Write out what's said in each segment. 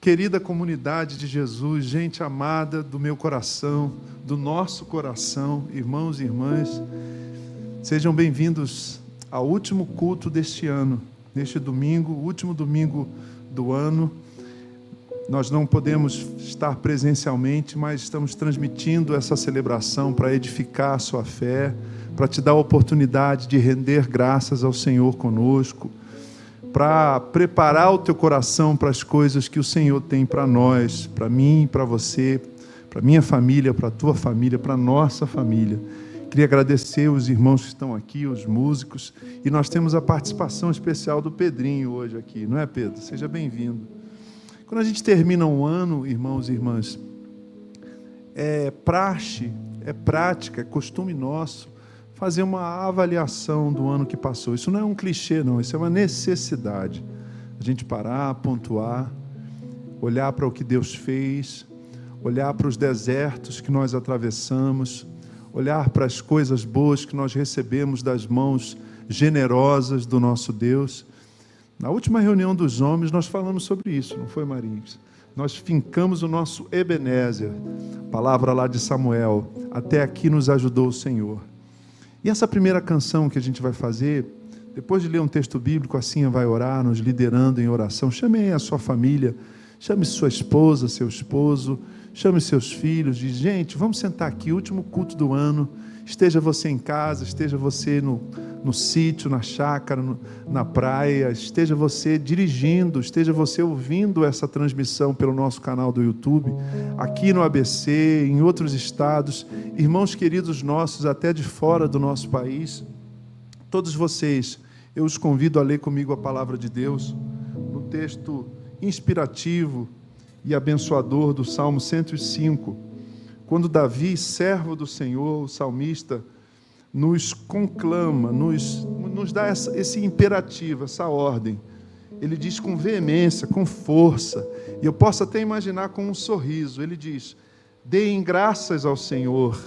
Querida comunidade de Jesus, gente amada do meu coração, do nosso coração, irmãos e irmãs, sejam bem-vindos ao último culto deste ano, neste domingo, último domingo do ano. Nós não podemos estar presencialmente, mas estamos transmitindo essa celebração para edificar a sua fé, para te dar a oportunidade de render graças ao Senhor conosco, para preparar o teu coração para as coisas que o Senhor tem para nós, para mim, para você, para minha família, para a tua família, para a nossa família. Queria agradecer os irmãos que estão aqui, os músicos, e nós temos a participação especial do Pedrinho hoje aqui, não é, Pedro? Seja bem-vindo. Quando a gente termina um ano, irmãos e irmãs, é praxe, é prática, é costume nosso fazer uma avaliação do ano que passou. Isso não é um clichê, não. Isso é uma necessidade. A gente parar, pontuar, olhar para o que Deus fez, olhar para os desertos que nós atravessamos, olhar para as coisas boas que nós recebemos das mãos generosas do nosso Deus. Na última reunião dos homens, nós falamos sobre isso, não foi, Marinhos? Nós fincamos o nosso Ebenezer, palavra lá de Samuel. Até aqui nos ajudou o Senhor. E essa primeira canção que a gente vai fazer, depois de ler um texto bíblico, a Cinha vai orar, nos liderando em oração. Chame aí a sua família, chame sua esposa, seu esposo, chame seus filhos. Diz, gente, vamos sentar aqui, último culto do ano. Esteja você em casa, esteja você no sítio, na chácara, na praia, esteja você dirigindo, esteja você ouvindo essa transmissão pelo nosso canal do YouTube, aqui no ABC, em outros estados, irmãos queridos nossos, até de fora do nosso país, todos vocês, eu os convido a ler comigo a palavra de Deus, no texto inspirativo e abençoador do Salmo 105, quando Davi, servo do Senhor, o salmista, nos conclama, nos dá esse imperativo, essa ordem. Ele diz com veemência, com força, e eu posso até imaginar com um sorriso. Ele diz, deem graças ao Senhor,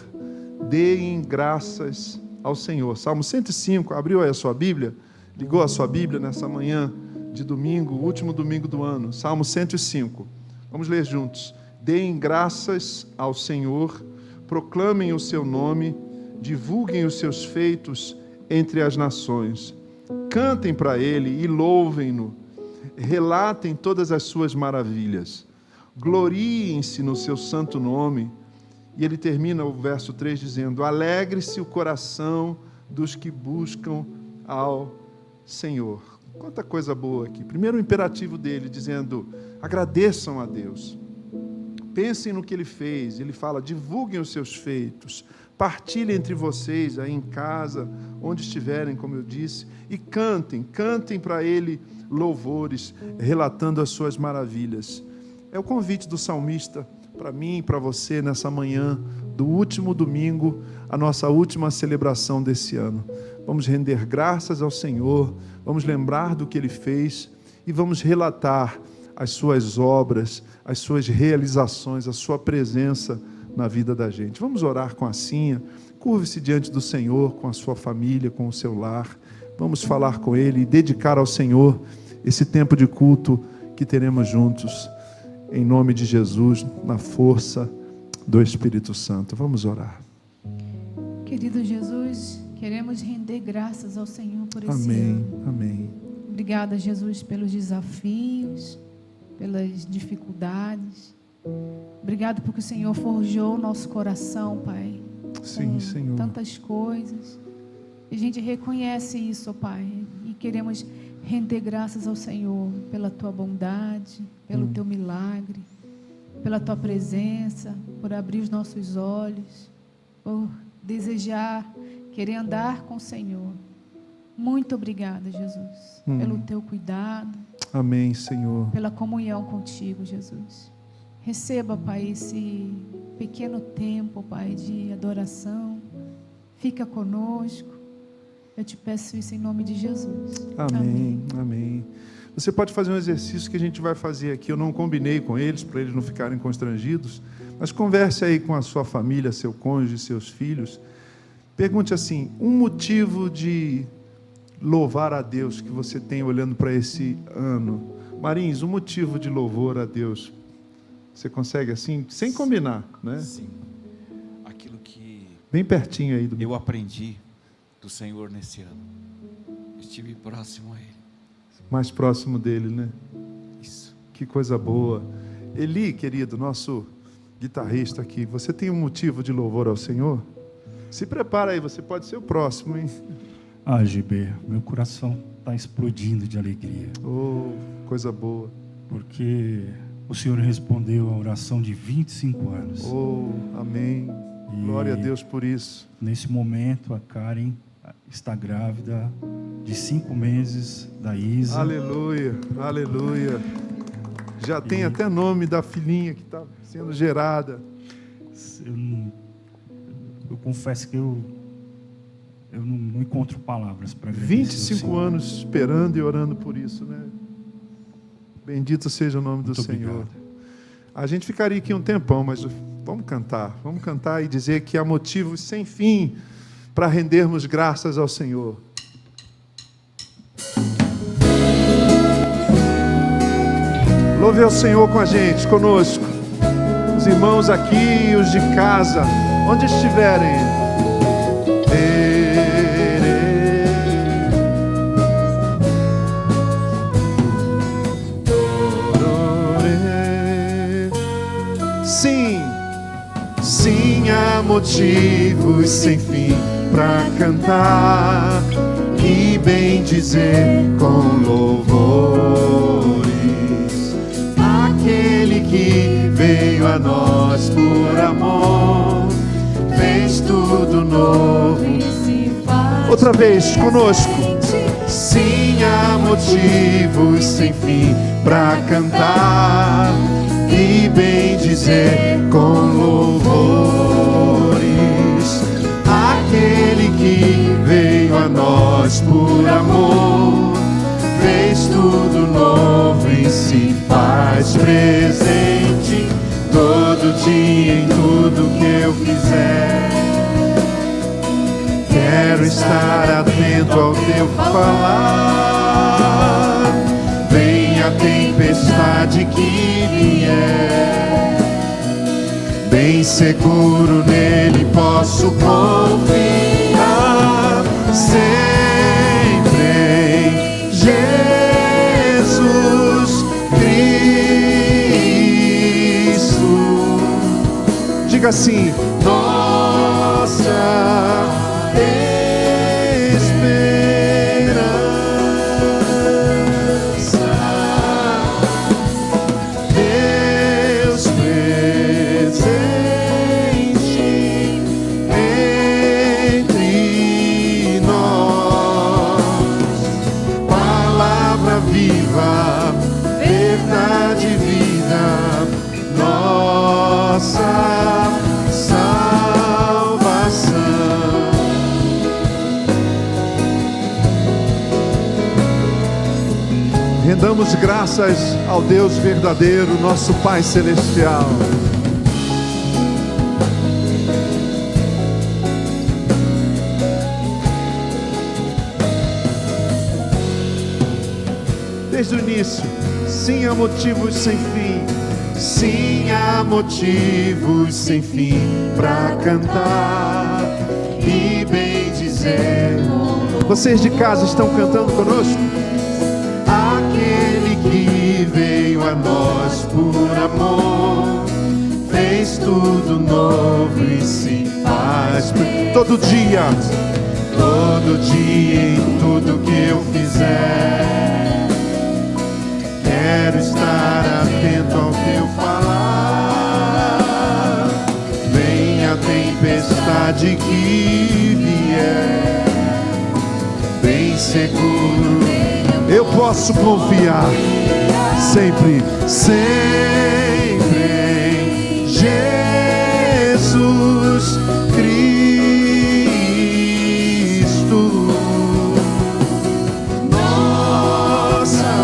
deem graças ao Senhor. Salmo 105, abriu aí a sua Bíblia? Ligou a sua Bíblia nessa manhã de domingo, último domingo do ano. Salmo 105, vamos ler juntos. Deem graças ao Senhor, proclamem o seu nome, divulguem os seus feitos entre as nações. Cantem para Ele e louvem-no. Relatem todas as suas maravilhas. Gloriem-se no seu santo nome. E ele termina o verso 3 dizendo, alegre-se o coração dos que buscam ao Senhor. Quanta coisa boa aqui. Primeiro o imperativo dele, dizendo, agradeçam a Deus. Pensem no que Ele fez. Ele fala, divulguem os seus feitos. Partilhem entre vocês, aí em casa, onde estiverem, como eu disse. E cantem para Ele louvores, relatando as suas maravilhas. É o convite do salmista para mim e para você nessa manhã do último domingo, a nossa última celebração desse ano. Vamos render graças ao Senhor, vamos lembrar do que Ele fez e vamos relatar as suas obras, as suas realizações, a sua presença na vida da gente. Vamos orar com a Cinha, curve-se diante do Senhor, com a sua família, com o seu lar. Vamos falar com Ele e dedicar ao Senhor esse tempo de culto que teremos juntos, em nome de Jesus, na força do Espírito Santo. Vamos orar. Querido Jesus, queremos render graças ao Senhor por esse Amém, ano. amém. Obrigada, Jesus, pelos desafios, pelas dificuldades. Obrigado porque o Senhor forjou o nosso coração, Pai. Sim, Senhor. Tantas coisas. E a gente reconhece isso, Pai. E queremos render graças ao Senhor pela Tua bondade, pelo Teu milagre, pela Tua presença, por abrir os nossos olhos, por desejar, querer andar com o Senhor. Muito obrigada, Jesus, pelo Teu cuidado. Amém, Senhor. Pela comunhão contigo, Jesus. Receba, Pai, esse pequeno tempo, Pai, de adoração. Fica conosco. Eu te peço isso em nome de Jesus. Amém, amém. Você pode fazer um exercício que a gente vai fazer aqui. Eu não combinei com eles, para eles não ficarem constrangidos. Mas converse aí com a sua família, seu cônjuge, seus filhos. Pergunte assim, um motivo de louvar a Deus que você tem olhando para esse ano. Marins, um motivo de louvor a Deus. Você consegue assim, sem combinar, né? Sim. Aquilo que Bem pertinho aí do... eu aprendi do Senhor nesse ano. Estive próximo a Ele. mais próximo dele, né? Isso. Que coisa boa. Eli, querido, nosso guitarrista aqui, você tem um motivo de louvor ao Senhor? Se prepara aí, você pode ser o próximo, hein? Ah, GB, meu coração está explodindo de alegria, Oh, coisa boa. porque o Senhor respondeu a oração de 25 anos. Oh, amém. E Glória a Deus por isso. nesse momento, a Karen está grávida de 5 meses da Isa. Aleluia, aleluia. Já tem até nome da filhinha que está sendo gerada. Eu confesso que eu não encontro palavras para agradecer. 25 anos esperando e orando por isso, né? Bendito seja o nome do Muito Senhor. obrigado. A gente ficaria aqui um tempão, mas vamos cantar e dizer que há motivos sem fim para rendermos graças ao Senhor. Louve ao Senhor com a gente, conosco. Os irmãos aqui e os de casa, onde estiverem. Sim, sim, há motivos sem fim para cantar e bem dizer com louvores. Aquele que veio a nós por amor, fez tudo novo. Outra vez, conosco. Sim, há motivos sem fim para cantar e bem dizer com louvores. Aquele que veio a nós por amor, fez tudo novo e se faz presente todo dia em tudo que eu fizer. Quero estar atento ao teu falar. Vem a tempestade que vier, bem seguro nele posso confiar. Sempre em Jesus Cristo. Diga assim: nossa esperança, Deus presente entre nós, palavra viva, verdade e vida, nossa salvação. Rendamos graças ao Deus verdadeiro, nosso Pai Celestial. Desde o início, sim, há motivos sem fim. Sim, há motivos sem fim para cantar e bem dizer. Vocês de casa estão cantando conosco? Aquele que veio a nós por amor, fez tudo novo e se faz todo dia em tudo que eu fizer. Quero estar atento ao teu falar. Vem a tempestade que vier, bem seguro eu posso confiar. Sempre, sempre em Jesus Cristo, nossa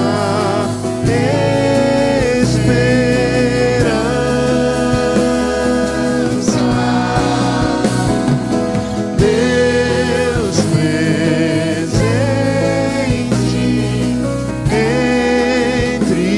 esperança. Deus presente entre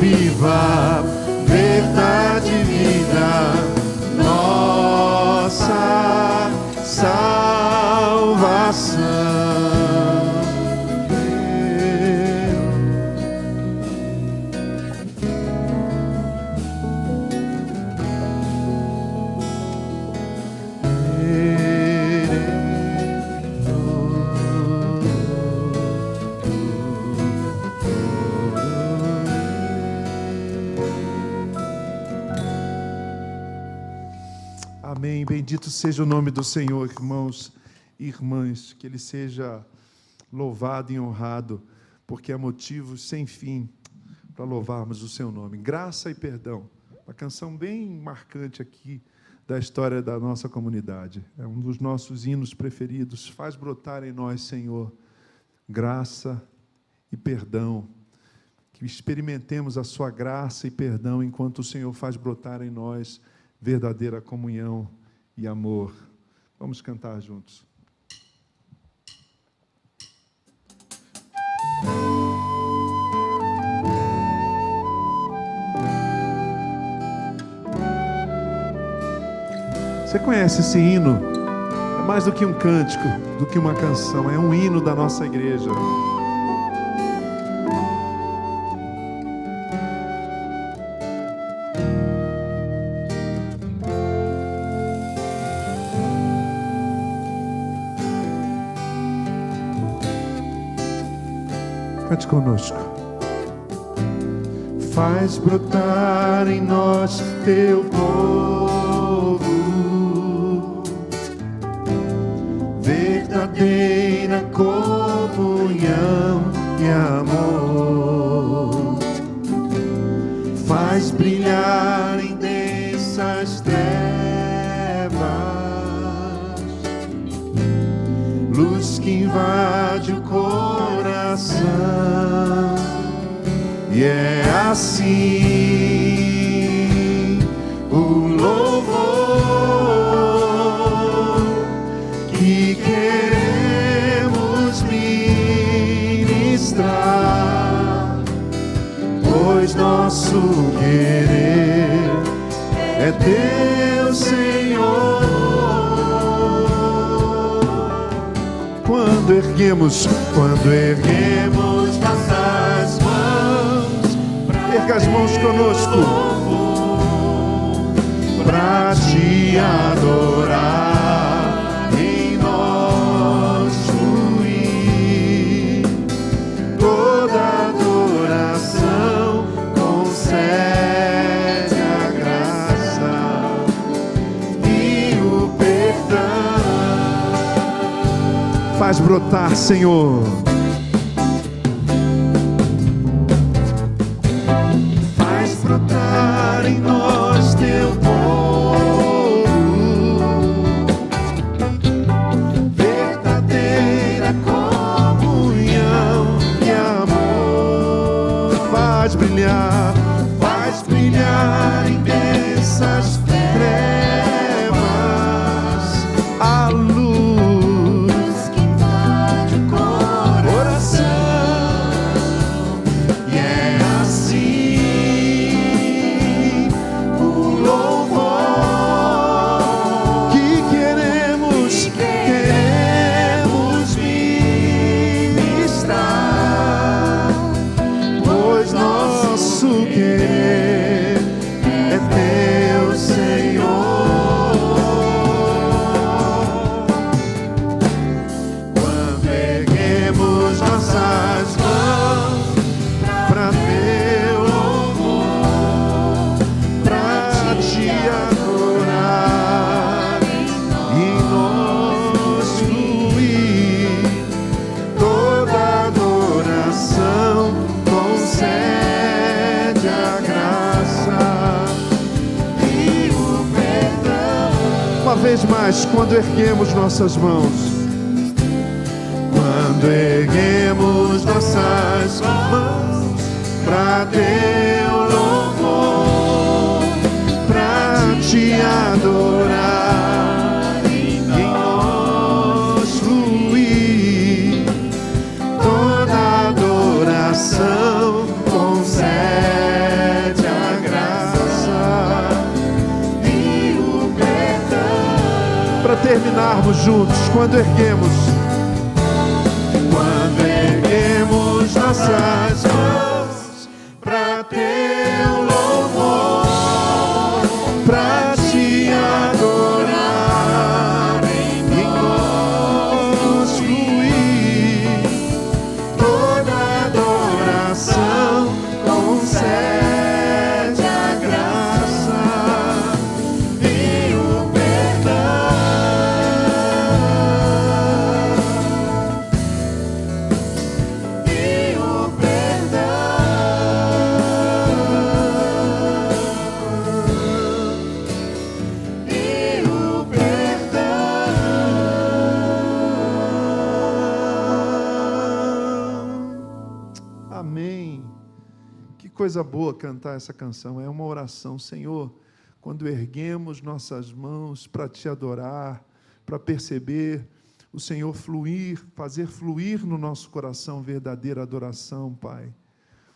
viva, verdade e vida, nossa salvação. Amém. Bendito seja o nome do Senhor, irmãos e irmãs. Que Ele seja louvado e honrado, porque há motivos sem fim para louvarmos o Seu nome. Graça e perdão. Uma canção bem marcante aqui da história da nossa comunidade. É um dos nossos hinos preferidos. Faz brotar em nós, Senhor, graça e perdão. Que experimentemos a Sua graça e perdão enquanto o Senhor faz brotar em nós verdadeira comunhão e amor. Vamos cantar juntos. Você conhece esse hino? É mais do que um cântico, do que uma canção. É um hino da nossa igreja. Cante conosco. Faz brotar em nós teu povo, verdadeira comunhão e amor. Faz brilhar em densas trevas luz que invade o coração. E é assim o louvor que queremos ministrar, pois nosso querer é Teu, Senhor. Quando erguemos nossas mãos, erga as mãos conosco, pra Te adorar, em nós fluir toda adoração, concede a graça e o perdão. Faz brotar, Senhor. Faz brotar em nós Teu povo, verdadeira comunhão e amor. Faz brilhar em densas trevas a luz que invade o coração. E é assim o louvor que queremos ministrar, pois nosso querer é Teu, Senhor. Quando erguemos nossas mãos pra Teu louvor, pra Te adorar, e em nós fluir toda adoração, concede a graça e o perdão. Uma vez mais, quando erguemos nossas mãos, quando erguemos nossas mãos pra Teu louvor, pra Te adorar, e em nós fluir toda adoração, concede orarmos juntos, quando erguemos nossas mãos para teu louvor, para te adorar, em nós fluir toda adoração, concede a graça e o perdão. Coisa boa cantar essa canção, é uma oração. Senhor, quando erguemos nossas mãos para te adorar, para perceber o Senhor fluir, fazer fluir no nosso coração verdadeira adoração, Pai.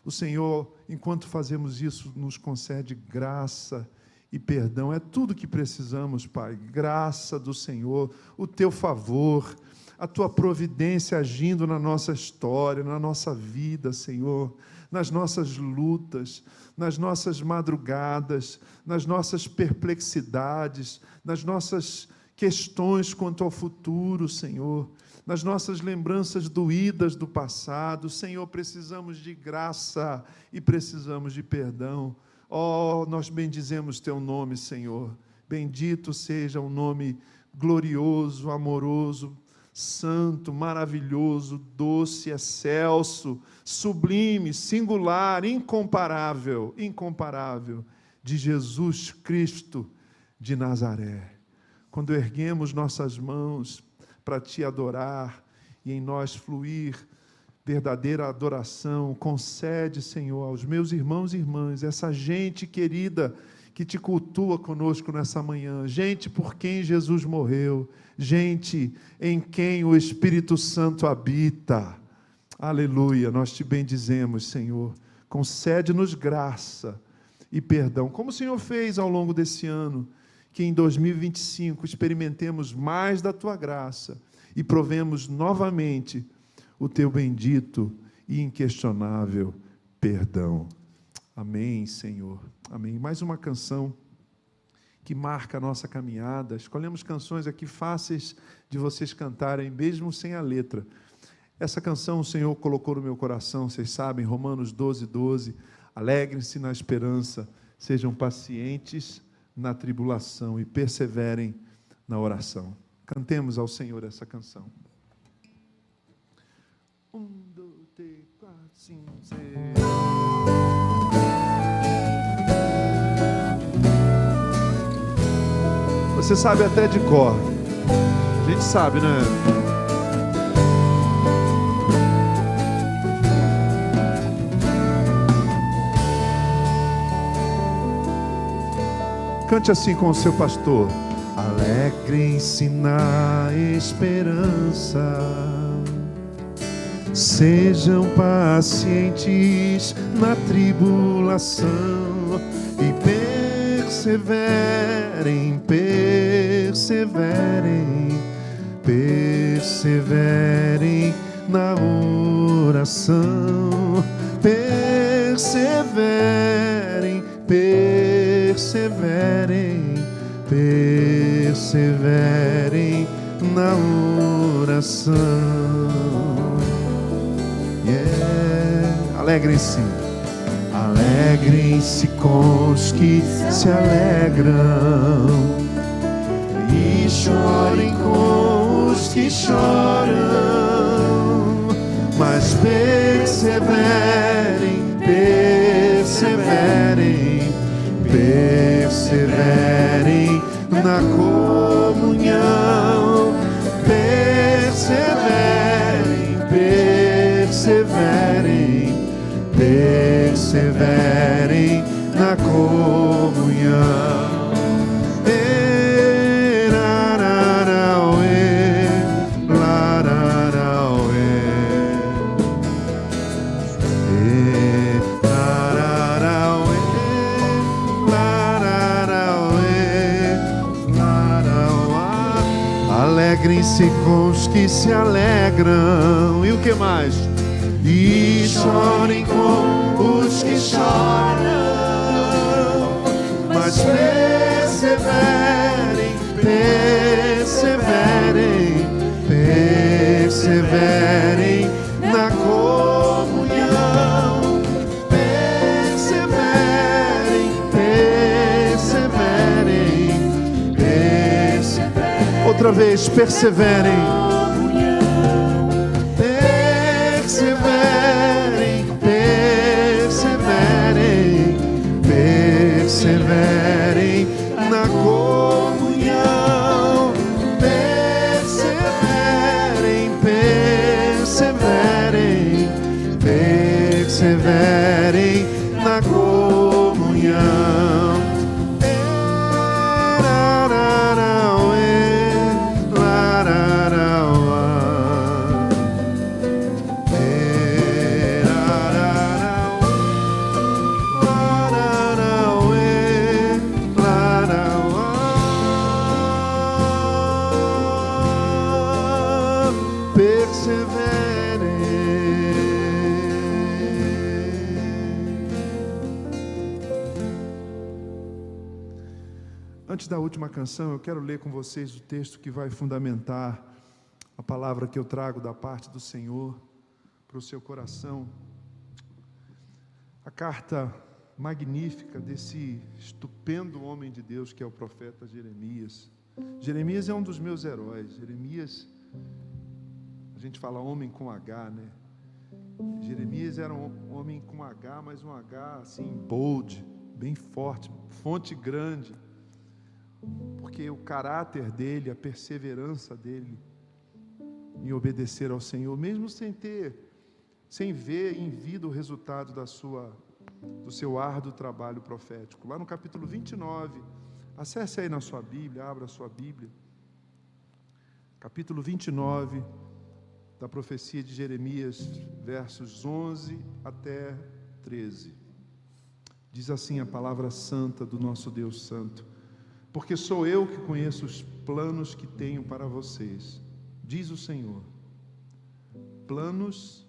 O Senhor, enquanto fazemos isso, nos concede graça e perdão. É tudo que precisamos, Pai. Graça do Senhor, o teu favor, a tua providência agindo na nossa história, na nossa vida, Senhor, nas nossas lutas, nas nossas madrugadas, nas nossas perplexidades, nas nossas questões quanto ao futuro, Senhor, nas nossas lembranças doídas do passado. Senhor, precisamos de graça e precisamos de perdão. Oh, nós bendizemos teu nome, Senhor. Bendito seja o nome glorioso, amoroso, santo, maravilhoso, doce, excelso, sublime, singular, incomparável de Jesus Cristo de Nazaré. Quando erguemos nossas mãos para te adorar e em nós fluir verdadeira adoração, concede, Senhor, aos meus irmãos e irmãs, essa gente querida que te cultua conosco nessa manhã, gente por quem Jesus morreu, gente em quem o Espírito Santo habita. Aleluia, nós te bendizemos, Senhor. Concede-nos graça e perdão, como o Senhor fez ao longo desse ano, que em 2025 experimentemos mais da tua graça e provemos novamente o teu bendito e inquestionável perdão. Amém, Senhor. Amém. Mais uma canção que marca a nossa caminhada. Escolhemos canções aqui fáceis de vocês cantarem, mesmo sem a letra. Essa canção o Senhor colocou no meu coração, vocês sabem, Romanos 12:12. Alegrem-se na esperança, sejam pacientes na tribulação e perseverem na oração. Cantemos ao Senhor essa canção. 1, 2, 3, 4, 5, 6. Você sabe até de cor. A gente sabe, né? Cante assim com o seu pastor. Alegrem-se na esperança, sejam pacientes na tribulação e perseverem, perseverem na oração, perseverem, perseverem na oração. Alegrem-se, alegrem-se com os que se alegram e chorem com os que choram, mas perseverem, perseverem na comunhão, perseverem na comunhão. Dance com os que se alegram. E o que mais? E chorem com os que choram. Mas perseverem, perseverem, perseverem na comunhão. Perseverem, perseverem, perseverem. Outra vez, perseverem. Perseverem, perseverem, perseverem na comunhão. Perseverem, perseverem, perseverem na comunhão. Antes da última canção, eu quero ler com vocês o texto que vai fundamentar a palavra que eu trago da parte do Senhor para o seu coração. A carta magnífica desse estupendo homem de Deus que é o profeta Jeremias. Jeremias é um dos meus heróis. Jeremias, a gente fala homem com H, né? Jeremias era um homem com H, mas um H assim, bold, bem forte, fonte grande. Porque o caráter dele, a perseverança dele em obedecer ao Senhor, mesmo sem ver em vida o resultado do seu árduo trabalho profético. Lá no capítulo 29, acesse aí na sua Bíblia, abra a sua Bíblia. Capítulo 29 da profecia de Jeremias, versos 11 até 13. Diz assim a palavra santa do nosso Deus Santo: porque sou eu que conheço os planos que tenho para vocês, diz o Senhor, planos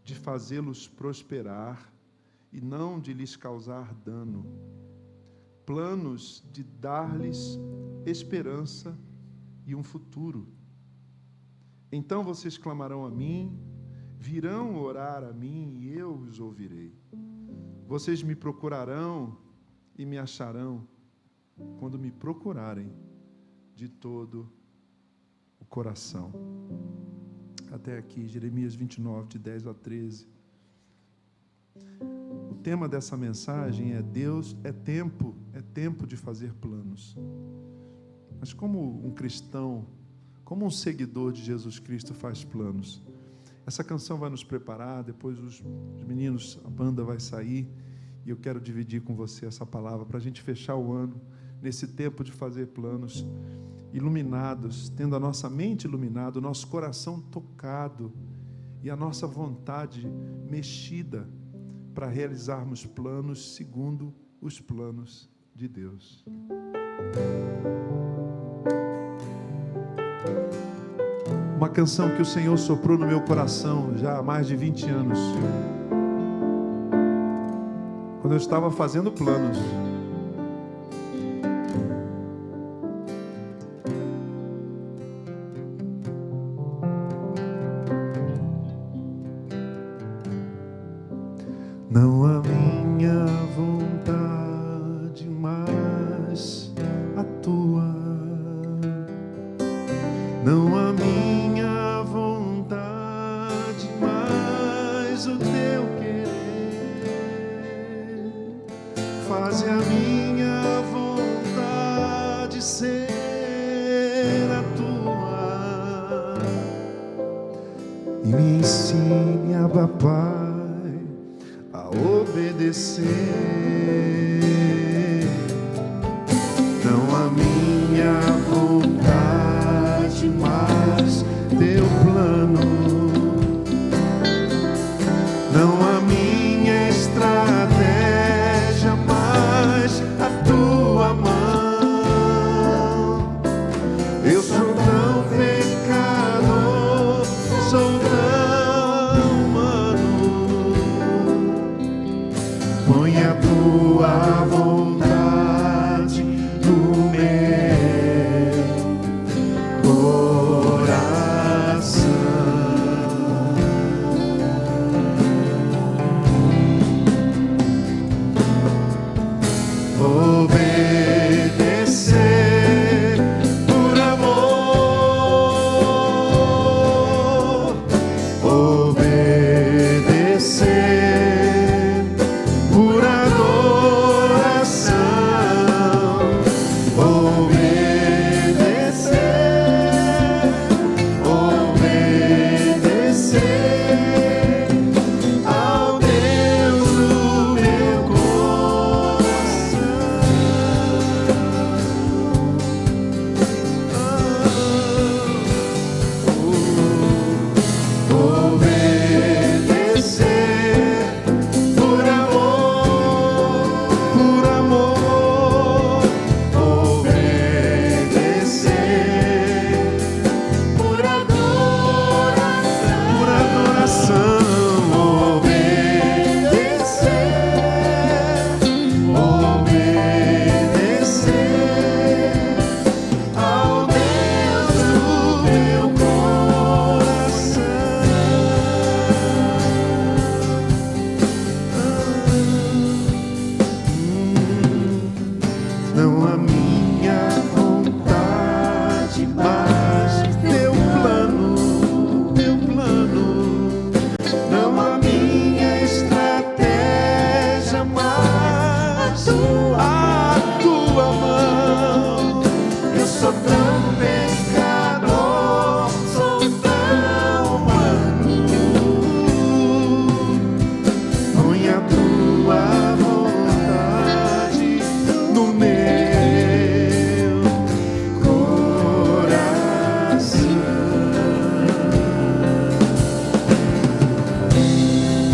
de fazê-los prosperar e não de lhes causar dano, planos de dar-lhes esperança e um futuro. Então vocês clamarão a mim, virão orar a mim e eu os ouvirei. Vocês me procurarão e me acharão, quando me procurarem de todo o coração. Até aqui, Jeremias 29, de 10 a 13. O tema dessa mensagem é Deus, é tempo de fazer planos. Mas como um cristão, como um seguidor de Jesus Cristo faz planos? Essa canção vai nos preparar, depois os meninos, a banda vai sair, e eu quero dividir com você essa palavra, para a gente fechar o ano, nesse tempo de fazer planos, iluminados, tendo a nossa mente iluminada, o nosso coração tocado e a nossa vontade mexida para realizarmos planos segundo os planos de Deus. Uma canção que o Senhor soprou no meu coração já há mais de 20 anos, quando eu estava fazendo planos. Não a minha vontade, mas a tua. Não a minha vontade, mas o teu querer. Faze a minha vontade ser a tua. E me ensine a Pai obedecer. Não a minha vontade, mas teu plano. Não a minha estratégia, mas a tua mão. Eu sou tão pecador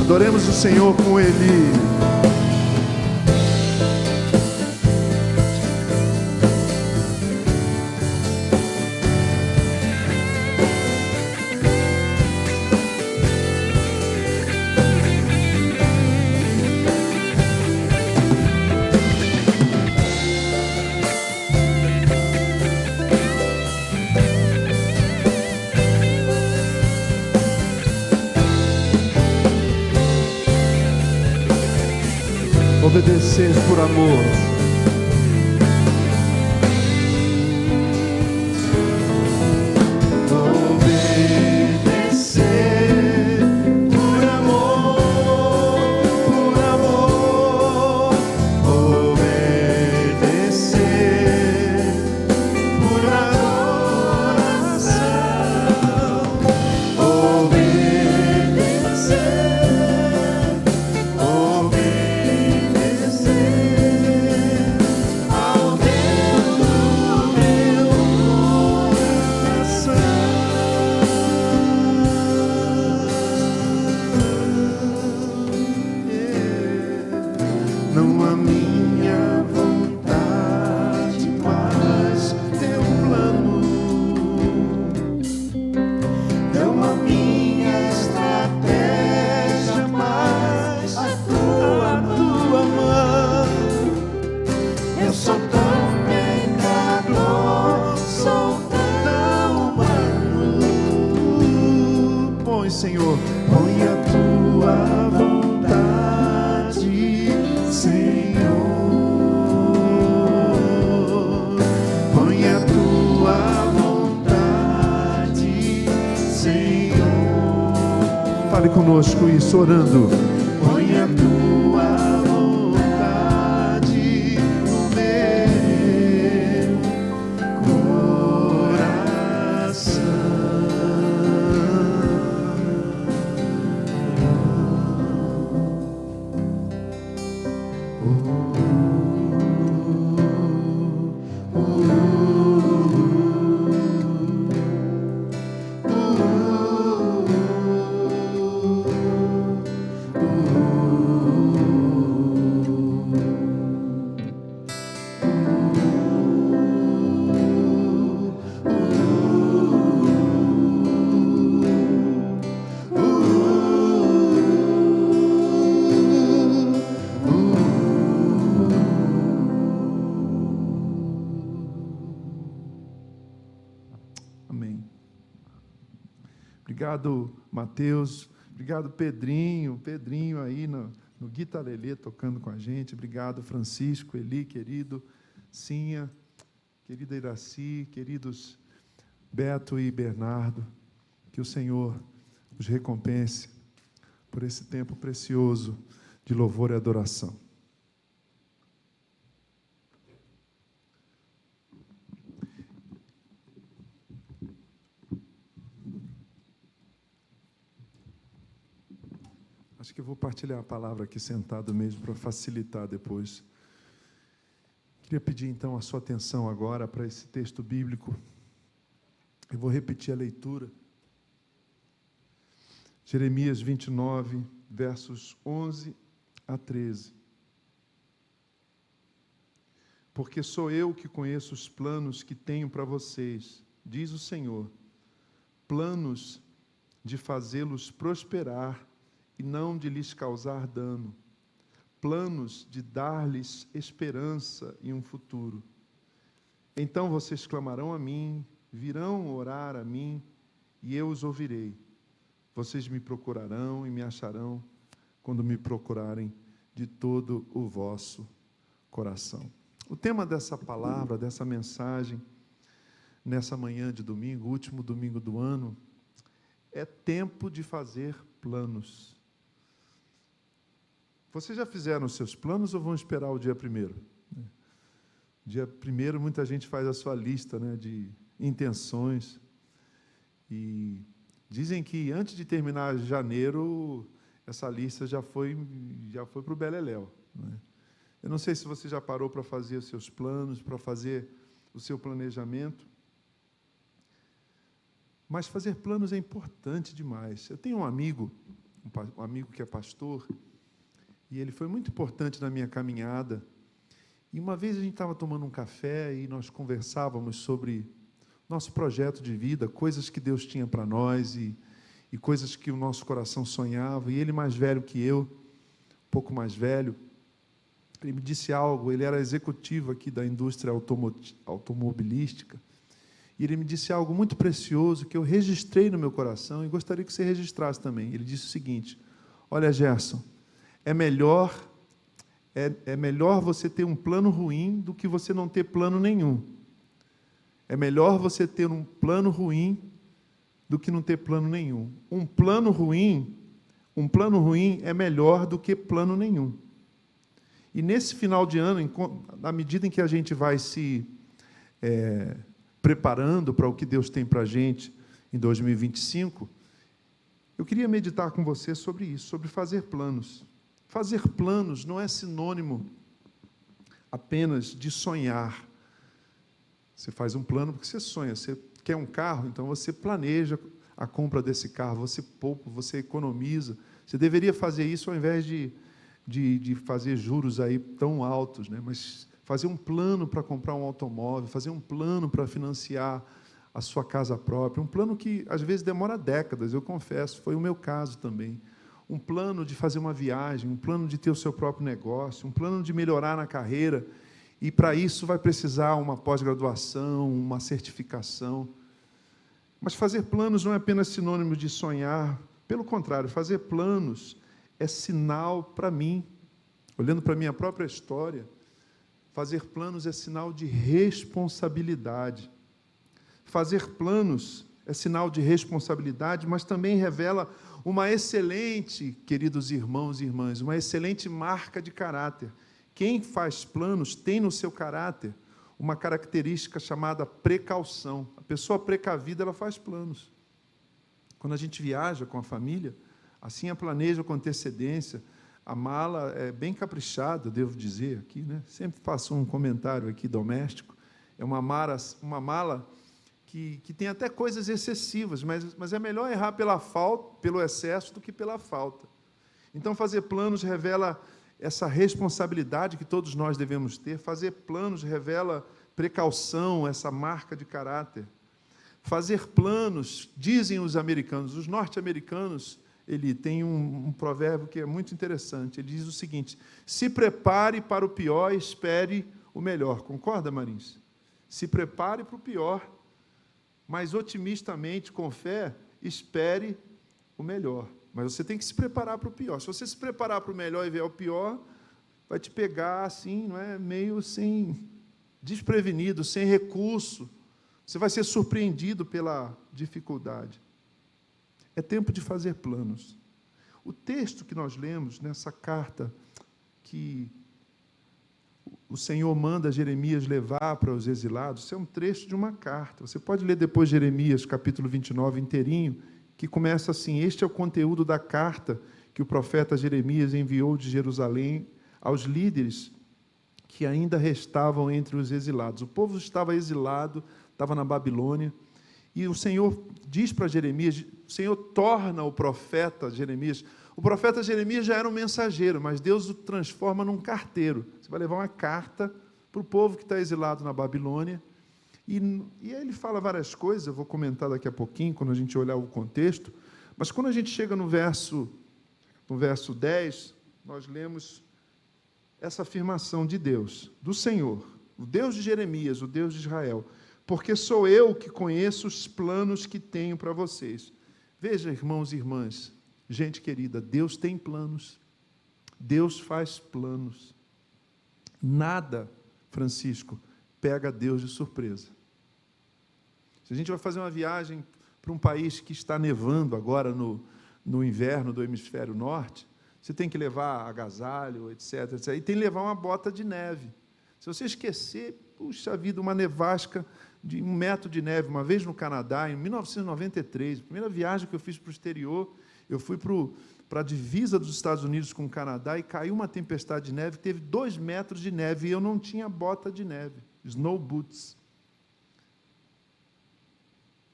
Adoremos o Senhor com Eli. Obedecer por amor. Obedecer por amor, por amor. Obedecer por adoração. Não a minha vontade, mas teu plano. Não a minha estratégia, mas a tua mão. Eu sou tão pecador, sou tão humano. Põe, Senhor, põe a tua vontade, Senhor, põe a tua vontade, Senhor. Fale conosco isso, orando. Põe a tua vontade no meu coração. Amém. Obrigado, Mateus. Obrigado, Pedrinho. Pedrinho aí no guitarrelê tocando com a gente. Obrigado, Francisco, Eli, querido. Cinha, querida Iraci, queridos Beto e Bernardo. Que o Senhor os recompense por esse tempo precioso de louvor e adoração. Acho que eu vou partilhar a palavra aqui sentado mesmo para facilitar depois. Queria pedir então a sua atenção agora para esse texto bíblico. Eu vou repetir a leitura. Jeremias 29, versos 11 a 13. Porque sou eu que conheço os planos que tenho para vocês, diz o Senhor, planos de fazê-los prosperar e não de lhes causar dano, planos de dar-lhes esperança e um futuro. Então vocês clamarão a mim, virão orar a mim, e eu os ouvirei. Vocês me procurarão e me acharão quando me procurarem de todo o vosso coração. O tema dessa palavra, dessa mensagem, nessa manhã de domingo, último domingo do ano, é tempo de fazer planos. Vocês já fizeram os seus planos ou vão esperar o dia 1º? Dia 1º, muita gente faz a sua lista, né, de intenções. E dizem que antes de terminar janeiro, essa lista já foi para o beleléu, né? Eu não sei se você já parou para fazer os seus planos, para fazer o seu planejamento. Mas fazer planos é importante demais. Eu tenho um amigo um amigo que é pastor, e ele foi muito importante na minha caminhada. E uma vez a gente estava tomando um café e nós conversávamos sobre nosso projeto de vida, coisas que Deus tinha para nós e coisas que o nosso coração sonhava. E ele, mais velho que eu, um pouco mais velho, ele me disse algo. Ele era executivo aqui da indústria automobilística, e ele me disse algo muito precioso que eu registrei no meu coração e gostaria que você registrasse também. Ele disse o seguinte: olha, Gerson, é melhor você ter um plano ruim do que você não ter plano nenhum. É melhor você ter um plano ruim do que não ter plano nenhum. Um plano ruim é melhor do que plano nenhum. E nesse final de ano, na medida em que a gente vai se preparando para o que Deus tem para a gente em 2025, eu queria meditar com você sobre isso, sobre fazer planos. Fazer planos não é sinônimo apenas de sonhar. Você faz um plano porque você sonha. Você quer um carro, então você planeja a compra desse carro, você poupa, você economiza. Você deveria fazer isso ao invés de fazer juros aí tão altos, né? Mas fazer um plano para comprar um automóvel, fazer um plano para financiar a sua casa própria, um plano que às vezes demora décadas, eu confesso, foi o meu caso também. Um plano de fazer uma viagem, um plano de ter o seu próprio negócio, um plano de melhorar na carreira, e para isso vai precisar uma pós-graduação, uma certificação. Mas fazer planos não é apenas sinônimo de sonhar, pelo contrário, fazer planos é sinal para mim, olhando para a minha própria história, fazer planos é sinal de responsabilidade. Fazer planos é sinal de responsabilidade, mas também revela uma excelente, queridos irmãos e irmãs, uma excelente marca de caráter. Quem faz planos tem no seu caráter uma característica chamada precaução. A pessoa precavida, ela faz planos. Quando a gente viaja com a família, assim a planeja com antecedência. A mala é bem caprichada, devo dizer aqui, né? Sempre faço um comentário aqui doméstico. É uma mala que tem até coisas excessivas, mas é melhor errar pelo excesso do que pela falta. Então, fazer planos revela essa responsabilidade que todos nós devemos ter. Fazer planos revela precaução, essa marca de caráter. Fazer planos, dizem os americanos, os norte-americanos, ele tem um provérbio que é muito interessante. Ele diz o seguinte: se prepare para o pior e espere o melhor. Concorda, Marins? Se prepare para o pior, mas otimistamente, com fé, espere o melhor. Mas você tem que se preparar para o pior. Se você se preparar para o melhor e vier o pior, vai te pegar assim, não é? Meio assim, desprevenido, sem recurso. Você vai ser surpreendido pela dificuldade. É tempo de fazer planos. O texto que nós lemos nessa carta que o Senhor manda Jeremias levar para os exilados, isso é um trecho de uma carta. Você pode ler depois Jeremias, capítulo 29, inteirinho, que começa assim: este é o conteúdo da carta que o profeta Jeremias enviou de Jerusalém aos líderes que ainda restavam entre os exilados. O povo estava exilado, estava na Babilônia, e o Senhor diz para Jeremias, o Senhor torna o profeta Jeremias. O profeta Jeremias já era um mensageiro, mas Deus o transforma num carteiro. Você vai levar uma carta para o povo que está exilado na Babilônia. E aí ele fala várias coisas, eu vou comentar daqui a pouquinho, quando a gente olhar o contexto. Mas quando a gente chega no verso 10, nós lemos essa afirmação de Deus, do Senhor, o Deus de Jeremias, o Deus de Israel: porque sou eu que conheço os planos que tenho para vocês. Veja, irmãos e irmãs, gente querida, Deus tem planos. Deus faz planos. Nada, Francisco, pega Deus de surpresa. Se a gente vai fazer uma viagem para um país que está nevando agora no inverno do hemisfério norte, você tem que levar agasalho, etc, etc. E tem que levar uma bota de neve. Se você esquecer, puxa vida, uma nevasca de 1 metro de neve, uma vez no Canadá, em 1993, a primeira viagem que eu fiz para o exterior, eu fui para a divisa dos Estados Unidos com o Canadá e caiu uma tempestade de neve, teve 2 metros de neve e eu não tinha bota de neve, snow boots.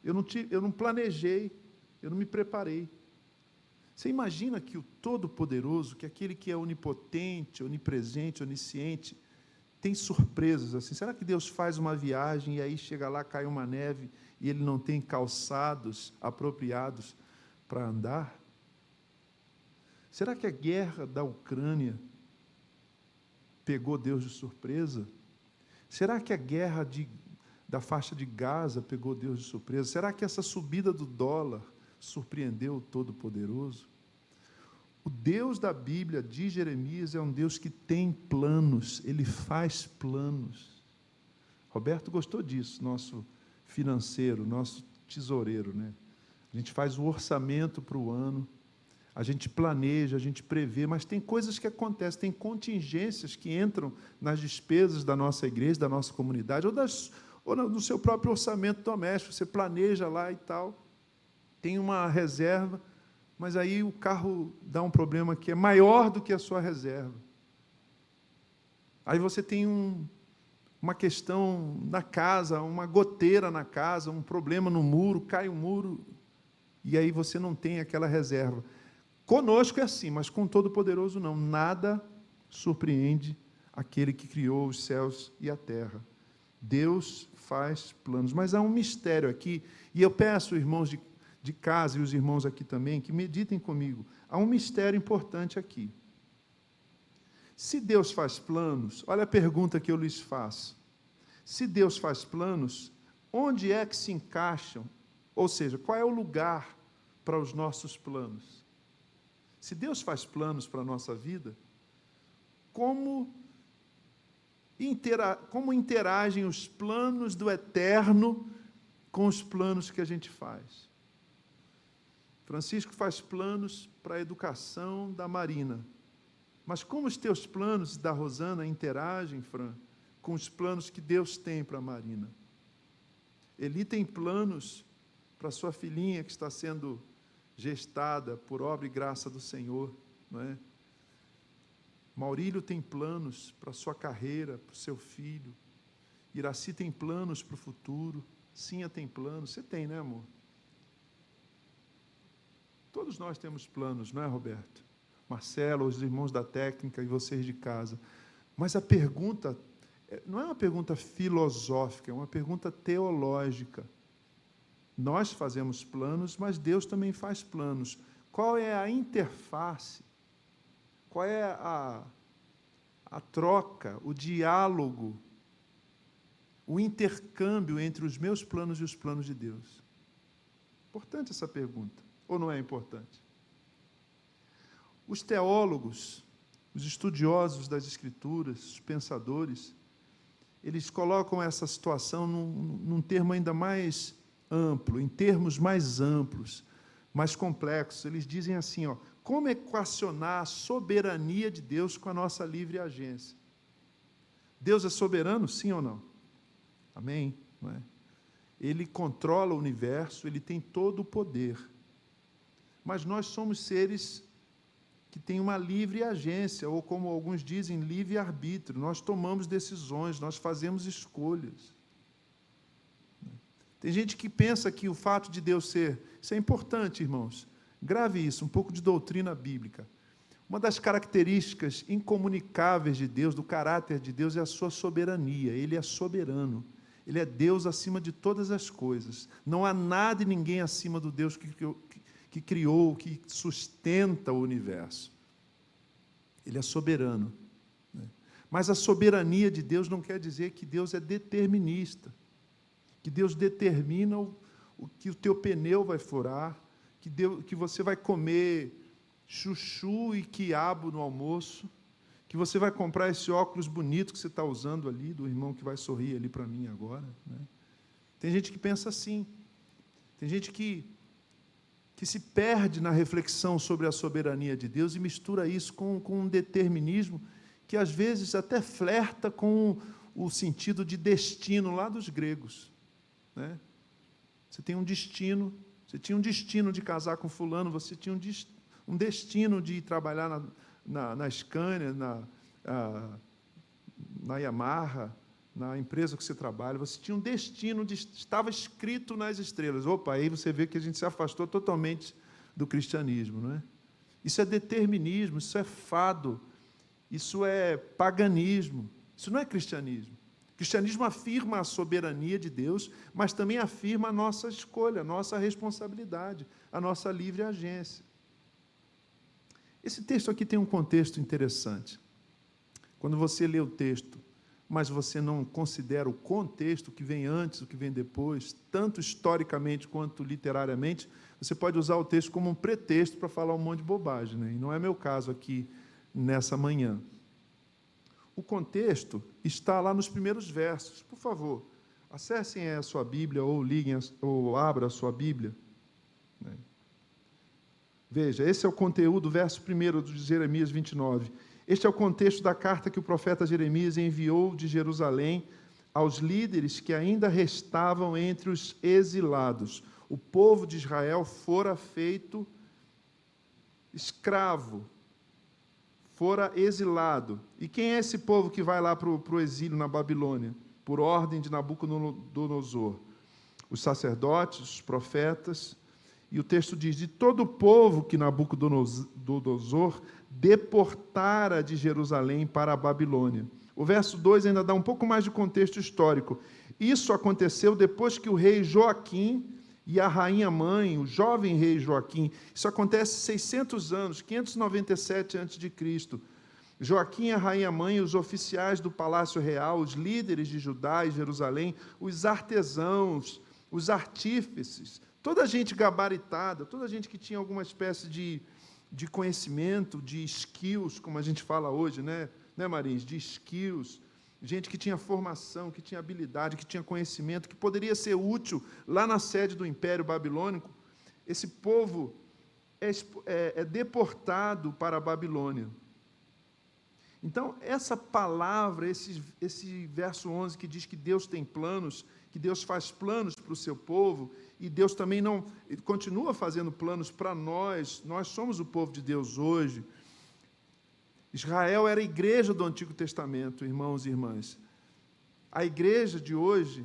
Eu não planejei, eu não me preparei. Você imagina que o Todo-Poderoso, que aquele que é onipotente, onipresente, onisciente, tem surpresas assim? Será que Deus faz uma viagem e aí chega lá, cai uma neve e ele não tem calçados apropriados para andar? Será que a guerra da Ucrânia pegou Deus de surpresa? Será que a guerra da faixa de Gaza pegou Deus de surpresa? Será que essa subida do dólar surpreendeu o Todo-Poderoso? O Deus da Bíblia, de Jeremias, é um Deus que tem planos, ele faz planos. Roberto gostou disso, nosso financeiro, nosso tesoureiro, né? A gente faz o orçamento para o ano, a gente planeja, a gente prevê, mas tem coisas que acontecem, tem contingências que entram nas despesas da nossa igreja, da nossa comunidade, ou no seu próprio orçamento doméstico. Você planeja lá e tal, tem uma reserva, mas aí o carro dá um problema que é maior do que a sua reserva. Aí você tem uma questão na casa, uma goteira na casa, um problema no muro, cai o muro, e aí você não tem aquela reserva. Conosco é assim, mas com o Todo-Poderoso não. Nada surpreende aquele que criou os céus e a terra. Deus faz planos. Mas há um mistério aqui, e eu peço, irmãos de casa e os irmãos aqui também, que meditem comigo. Há um mistério importante aqui. Se Deus faz planos, olha a pergunta que eu lhes faço. Se Deus faz planos, onde é que se encaixam? Ou seja, qual é o lugar para os nossos planos? Se Deus faz planos para a nossa vida, como interagem os planos do eterno com os planos que a gente faz? Francisco faz planos para a educação da Marina. Mas como os teus planos da Rosana interagem, Fran, com os planos que Deus tem para a Marina? Eli tem planos para sua filhinha que está sendo gestada por obra e graça do Senhor, não é? Maurílio tem planos para a sua carreira, para o seu filho. Iraci tem planos para o futuro. Sinha tem planos. Você tem, né, amor? Todos nós temos planos, não é, Roberto? Marcelo, os irmãos da técnica e vocês de casa. Mas a pergunta não é uma pergunta filosófica, é uma pergunta teológica. Nós fazemos planos, mas Deus também faz planos. Qual é a interface? Qual é a troca, o diálogo, o intercâmbio entre os meus planos e os planos de Deus? Importante essa pergunta, ou não é importante? Os teólogos, os estudiosos das Escrituras, os pensadores, eles colocam essa situação num termo ainda mais amplo, em termos mais amplos, mais complexos. Eles dizem assim, como equacionar a soberania de Deus com a nossa livre agência? Deus é soberano, sim ou não? Amém? Não é? Ele controla o universo, ele tem todo o poder. Mas nós somos seres que têm uma livre agência, ou como alguns dizem, livre arbítrio. Nós tomamos decisões, nós fazemos escolhas. Tem gente que pensa que o fato de Deus ser... Isso é importante, irmãos. Grave isso, um pouco de doutrina bíblica. Uma das características incomunicáveis de Deus, do caráter de Deus, é a sua soberania. Ele é soberano. Ele é Deus acima de todas as coisas. Não há nada e ninguém acima do Deus que criou, que sustenta o universo. Ele é soberano. Mas a soberania de Deus não quer dizer que Deus é determinista. Que Deus determina que o teu pneu vai furar, que você vai comer chuchu e quiabo no almoço, que você vai comprar esse óculos bonito que você está usando ali, do irmão que vai sorrir ali para mim agora. Né? Tem gente que pensa assim. Tem gente que se perde na reflexão sobre a soberania de Deus e mistura isso com um determinismo que, às vezes, até flerta com o sentido de destino lá dos gregos. Né? Você tem um destino, você tinha um destino de casar com fulano, você tinha um destino de ir trabalhar na Scania, na Yamaha, na empresa que você trabalha, você tinha um destino, estava escrito nas estrelas. Opa, aí você vê que a gente se afastou totalmente do cristianismo, não é? Isso é determinismo, isso é fado, isso é paganismo, isso não é cristianismo. O cristianismo afirma a soberania de Deus, mas também afirma a nossa escolha, a nossa responsabilidade, a nossa livre agência. Esse texto aqui tem um contexto interessante. Quando você lê o texto, mas você não considera o contexto, o que vem antes, o que vem depois, tanto historicamente quanto literariamente, você pode usar o texto como um pretexto para falar um monte de bobagem, né? E não é meu caso aqui nessa manhã. O contexto está lá nos primeiros versos. Por favor, acessem a sua Bíblia ou liguem ou abra a sua Bíblia. Veja, esse é o conteúdo, verso 1 de Jeremias 29. Este é o contexto da carta que o profeta Jeremias enviou de Jerusalém aos líderes que ainda restavam entre os exilados. O povo de Israel fora feito escravo, fora exilado. E quem é esse povo que vai lá para o exílio na Babilônia? Por ordem de Nabucodonosor. Os sacerdotes, os profetas. E o texto diz, de todo o povo que Nabucodonosor deportara de Jerusalém para a Babilônia. O verso 2 ainda dá um pouco mais de contexto histórico. Isso aconteceu depois que o rei Joaquim e a rainha mãe, o jovem rei Joaquim, isso acontece 600 anos, 597 a.C. Joaquim e a rainha mãe, os oficiais do palácio real, os líderes de Judá e Jerusalém, os artesãos, os artífices, toda a gente gabaritada, toda a gente que tinha alguma espécie de conhecimento, de skills, como a gente fala hoje, né Marins? De skills, gente que tinha formação, que tinha habilidade, que tinha conhecimento, que poderia ser útil lá na sede do Império Babilônico. Esse povo é deportado para a Babilônia. Então, essa palavra, esse verso 11 que diz que Deus tem planos, que Deus faz planos para o seu povo, e Deus também ele continua fazendo planos para nós somos o povo de Deus hoje. Israel era a igreja do Antigo Testamento, irmãos e irmãs. A igreja de hoje,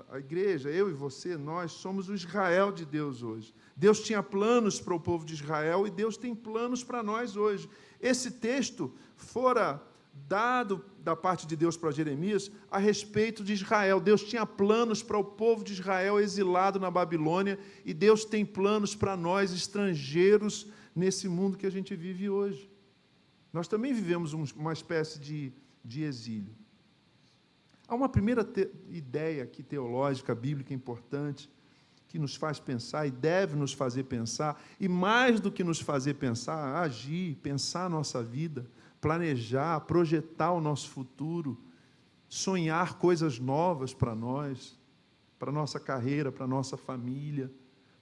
a igreja, eu e você, nós somos o Israel de Deus hoje. Deus tinha planos para o povo de Israel e Deus tem planos para nós hoje. Esse texto fora dado da parte de Deus para Jeremias a respeito de Israel. Deus tinha planos para o povo de Israel exilado na Babilônia e Deus tem planos para nós, estrangeiros, nesse mundo que a gente vive hoje. Nós também vivemos uma espécie de exílio. Há uma primeira ideia aqui teológica, bíblica, importante, que nos faz pensar e deve nos fazer pensar, e mais do que nos fazer pensar, agir, pensar a nossa vida, planejar, projetar o nosso futuro, sonhar coisas novas para nós, para a nossa carreira, para a nossa família,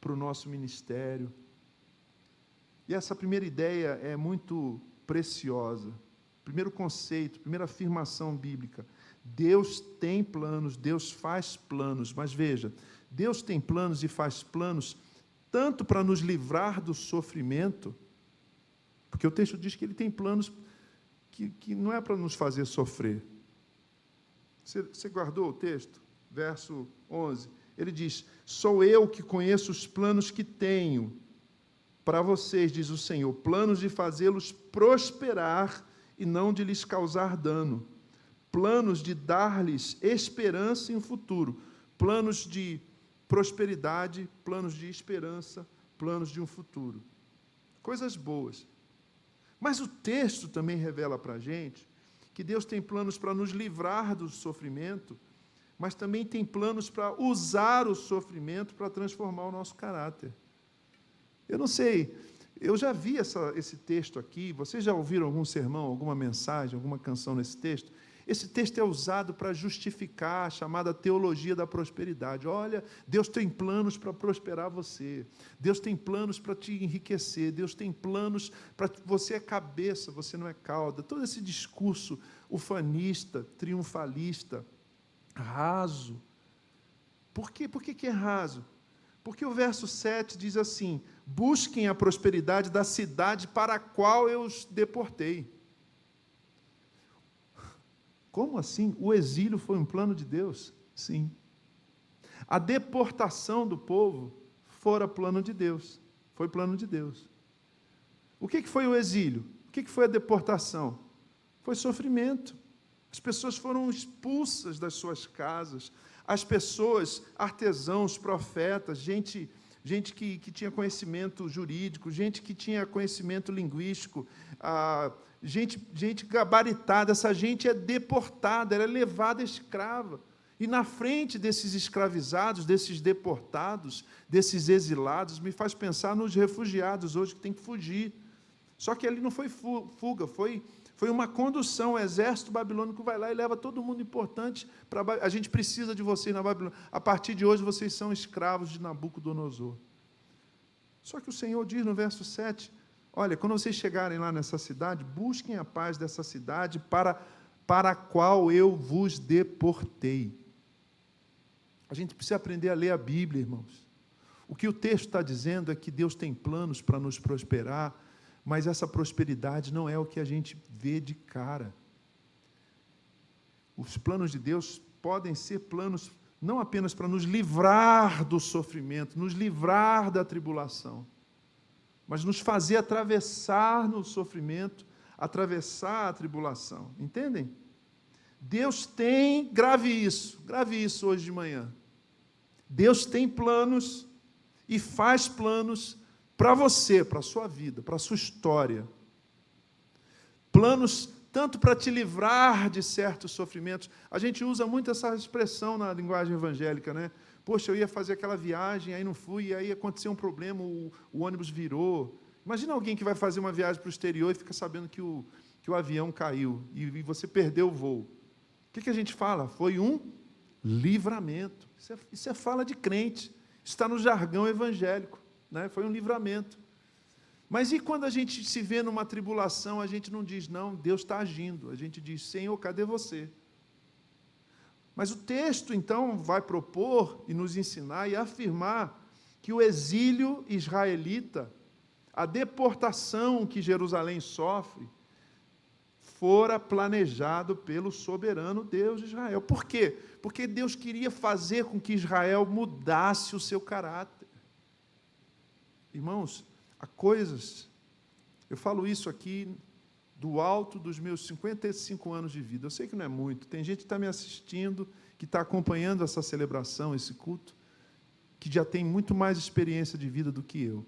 para o nosso ministério. E essa primeira ideia é muito preciosa. Primeiro conceito, primeira afirmação bíblica. Deus tem planos, Deus faz planos, mas veja, Deus tem planos e faz planos tanto para nos livrar do sofrimento, porque o texto diz que Ele tem planos que não é para nos fazer sofrer. Você guardou o texto? Verso 11. Ele diz, sou eu que conheço os planos que tenho para vocês, diz o Senhor, planos de fazê-los prosperar e não de lhes causar dano, planos de dar-lhes esperança em um futuro, planos de prosperidade, planos de esperança, planos de um futuro. Coisas boas. Mas o texto também revela para a gente que Deus tem planos para nos livrar do sofrimento, mas também tem planos para usar o sofrimento para transformar o nosso caráter. Eu não sei, eu já vi esse texto aqui, vocês já ouviram algum sermão, alguma mensagem, alguma canção nesse texto? Esse texto é usado para justificar a chamada teologia da prosperidade. Olha, Deus tem planos para prosperar você. Deus tem planos para te enriquecer. Deus tem planos para você é cabeça, você não é cauda. Todo esse discurso ufanista, triunfalista, raso. Por quê? Por que é raso? Porque o verso 7 diz assim, busquem a prosperidade da cidade para a qual eu os deportei. Como assim? O exílio foi um plano de Deus? Sim. A deportação do povo fora plano de Deus. Foi plano de Deus. O que foi o exílio? O que foi a deportação? Foi sofrimento. As pessoas foram expulsas das suas casas. As pessoas, artesãos, profetas, gente que tinha conhecimento jurídico, gente que tinha conhecimento linguístico, gente gabaritada, essa gente é deportada, ela é levada escrava. E na frente desses escravizados, desses deportados, desses exilados, me faz pensar nos refugiados hoje que têm que fugir. Só que ali não foi fuga, foi uma condução. O exército babilônico vai lá e leva todo mundo importante. A gente precisa de vocês na Babilônia. A partir de hoje, vocês são escravos de Nabucodonosor. Só que o Senhor diz no verso 7, olha, quando vocês chegarem lá nessa cidade, busquem a paz dessa cidade para a qual eu vos deportei. A gente precisa aprender a ler a Bíblia, irmãos. O que o texto está dizendo é que Deus tem planos para nos prosperar, mas essa prosperidade não é o que a gente vê de cara. Os planos de Deus podem ser planos não apenas para nos livrar do sofrimento, nos livrar da tribulação, mas nos fazer atravessar no sofrimento, atravessar a tribulação. Entendem? Deus tem, grave isso hoje de manhã. Deus tem planos e faz planos para você, para a sua vida, para a sua história. Planos tanto para te livrar de certos sofrimentos. A gente usa muito essa expressão na linguagem evangélica, né? Poxa, eu ia fazer aquela viagem, aí não fui, e aí aconteceu um problema, o ônibus virou. Imagina alguém que vai fazer uma viagem para o exterior e fica sabendo que o avião caiu e você perdeu o voo. O que a gente fala? Foi um livramento. Isso é fala de crente. Isso está no jargão evangélico. Né? Foi um livramento. Mas e quando a gente se vê numa tribulação, a gente não diz, não, Deus está agindo. A gente diz, Senhor, cadê você? Mas o texto, então, vai propor e nos ensinar e afirmar que o exílio israelita, a deportação que Jerusalém sofre, fora planejado pelo soberano Deus de Israel. Por quê? Porque Deus queria fazer com que Israel mudasse o seu caráter. Irmãos, há coisas, eu falo isso aqui do alto dos meus 55 anos de vida. Eu sei que não é muito, tem gente que está me assistindo, que está acompanhando essa celebração, esse culto, que já tem muito mais experiência de vida do que eu.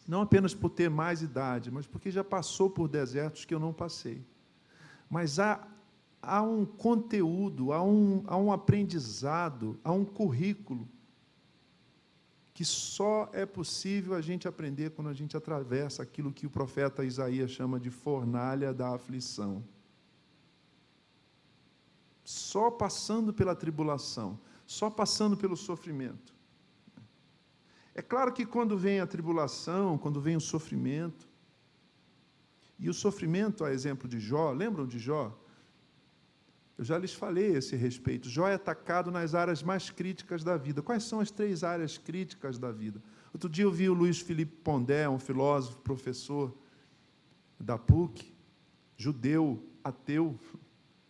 Não apenas por ter mais idade, mas porque já passou por desertos que eu não passei. Mas há um conteúdo, há um aprendizado, há um currículo que só é possível a gente aprender quando a gente atravessa aquilo que o profeta Isaías chama de fornalha da aflição. Só passando pela tribulação, só passando pelo sofrimento. É claro que quando vem a tribulação, quando vem o sofrimento, e o sofrimento, a exemplo de Jó, lembram de Jó? Eu já lhes falei a esse respeito. Jó é atacado nas áreas mais críticas da vida. Quais são as 3 áreas críticas da vida? Outro dia eu vi o Luiz Felipe Pondé, um filósofo, professor da PUC, judeu, ateu,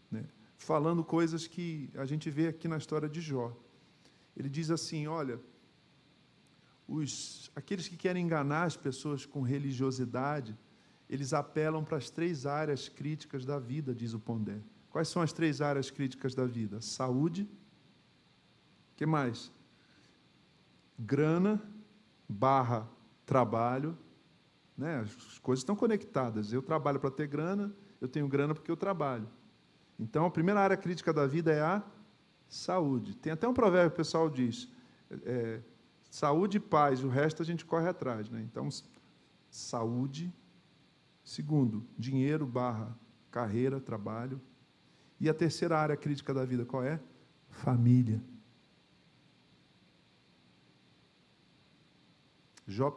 né, falando coisas que a gente vê aqui na história de Jó. Ele diz assim, olha, aqueles que querem enganar as pessoas com religiosidade, eles apelam para as 3 áreas críticas da vida, diz o Pondé. Quais são as 3 áreas críticas da vida? Saúde, o que mais? Grana, trabalho, né? As coisas estão conectadas. Eu trabalho para ter grana, eu tenho grana porque eu trabalho. Então, a primeira área crítica da vida é a saúde. Tem até um provérbio que o pessoal diz, saúde e paz, o resto a gente corre atrás. Né? Então, saúde. Segundo, dinheiro, carreira, trabalho. E a terceira área crítica da vida, qual é? Família. Jó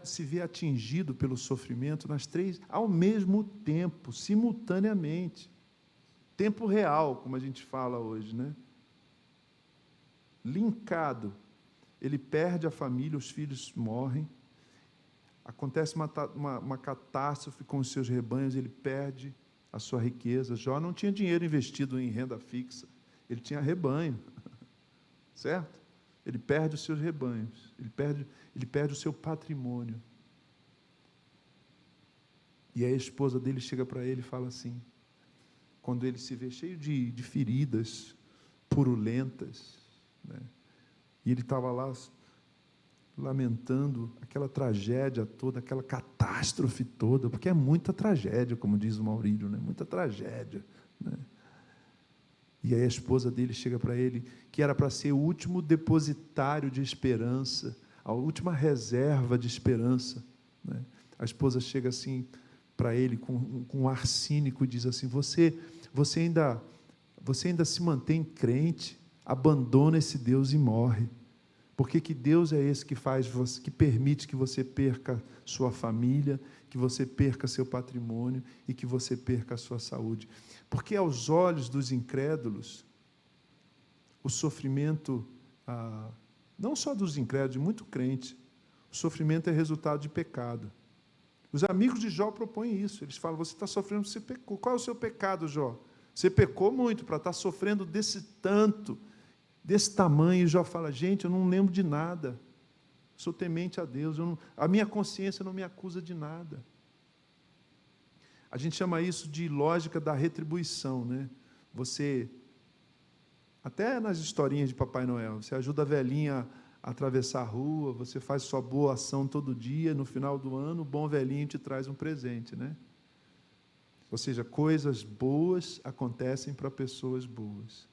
se vê atingido pelo sofrimento nas 3, ao mesmo tempo, simultaneamente. Tempo real, como a gente fala hoje, né? Linkado. Ele perde a família, os filhos morrem. Acontece uma catástrofe com os seus rebanhos, ele perde a sua riqueza. Jó não tinha dinheiro investido em renda fixa, ele tinha rebanho, certo? Ele perde os seus rebanhos, ele perde o seu patrimônio. E aí a esposa dele chega para ele e fala assim, quando ele se vê cheio de feridas purulentas, né? E ele estava lá lamentando aquela tragédia toda, aquela catástrofe toda, porque é muita tragédia, como diz o Maurílio, né? Muita tragédia, né? E aí a esposa dele chega para ele, que era para ser o último depositário de esperança, a última reserva de esperança, né? A esposa chega assim para ele com um ar cínico e diz assim, você ainda se mantém crente, abandona esse Deus e morre. Porque que Deus é esse que permite que você perca sua família, que você perca seu patrimônio e que você perca a sua saúde? Porque aos olhos dos incrédulos, o sofrimento, não só dos incrédulos, de muito crente, o sofrimento é resultado de pecado. Os amigos de Jó propõem isso, eles falam, você está sofrendo porque você pecou. Qual é o seu pecado, Jó? Você pecou muito para estar sofrendo desse tanto, desse tamanho. E Jó fala, gente, eu não lembro de nada, sou temente a Deus, a minha consciência não me acusa de nada. A gente chama isso de lógica da retribuição, né? Você, até nas historinhas de Papai Noel, você ajuda a velhinha a atravessar a rua, você faz sua boa ação todo dia, no final do ano, o bom velhinho te traz um presente, né? Ou seja, coisas boas acontecem para pessoas boas.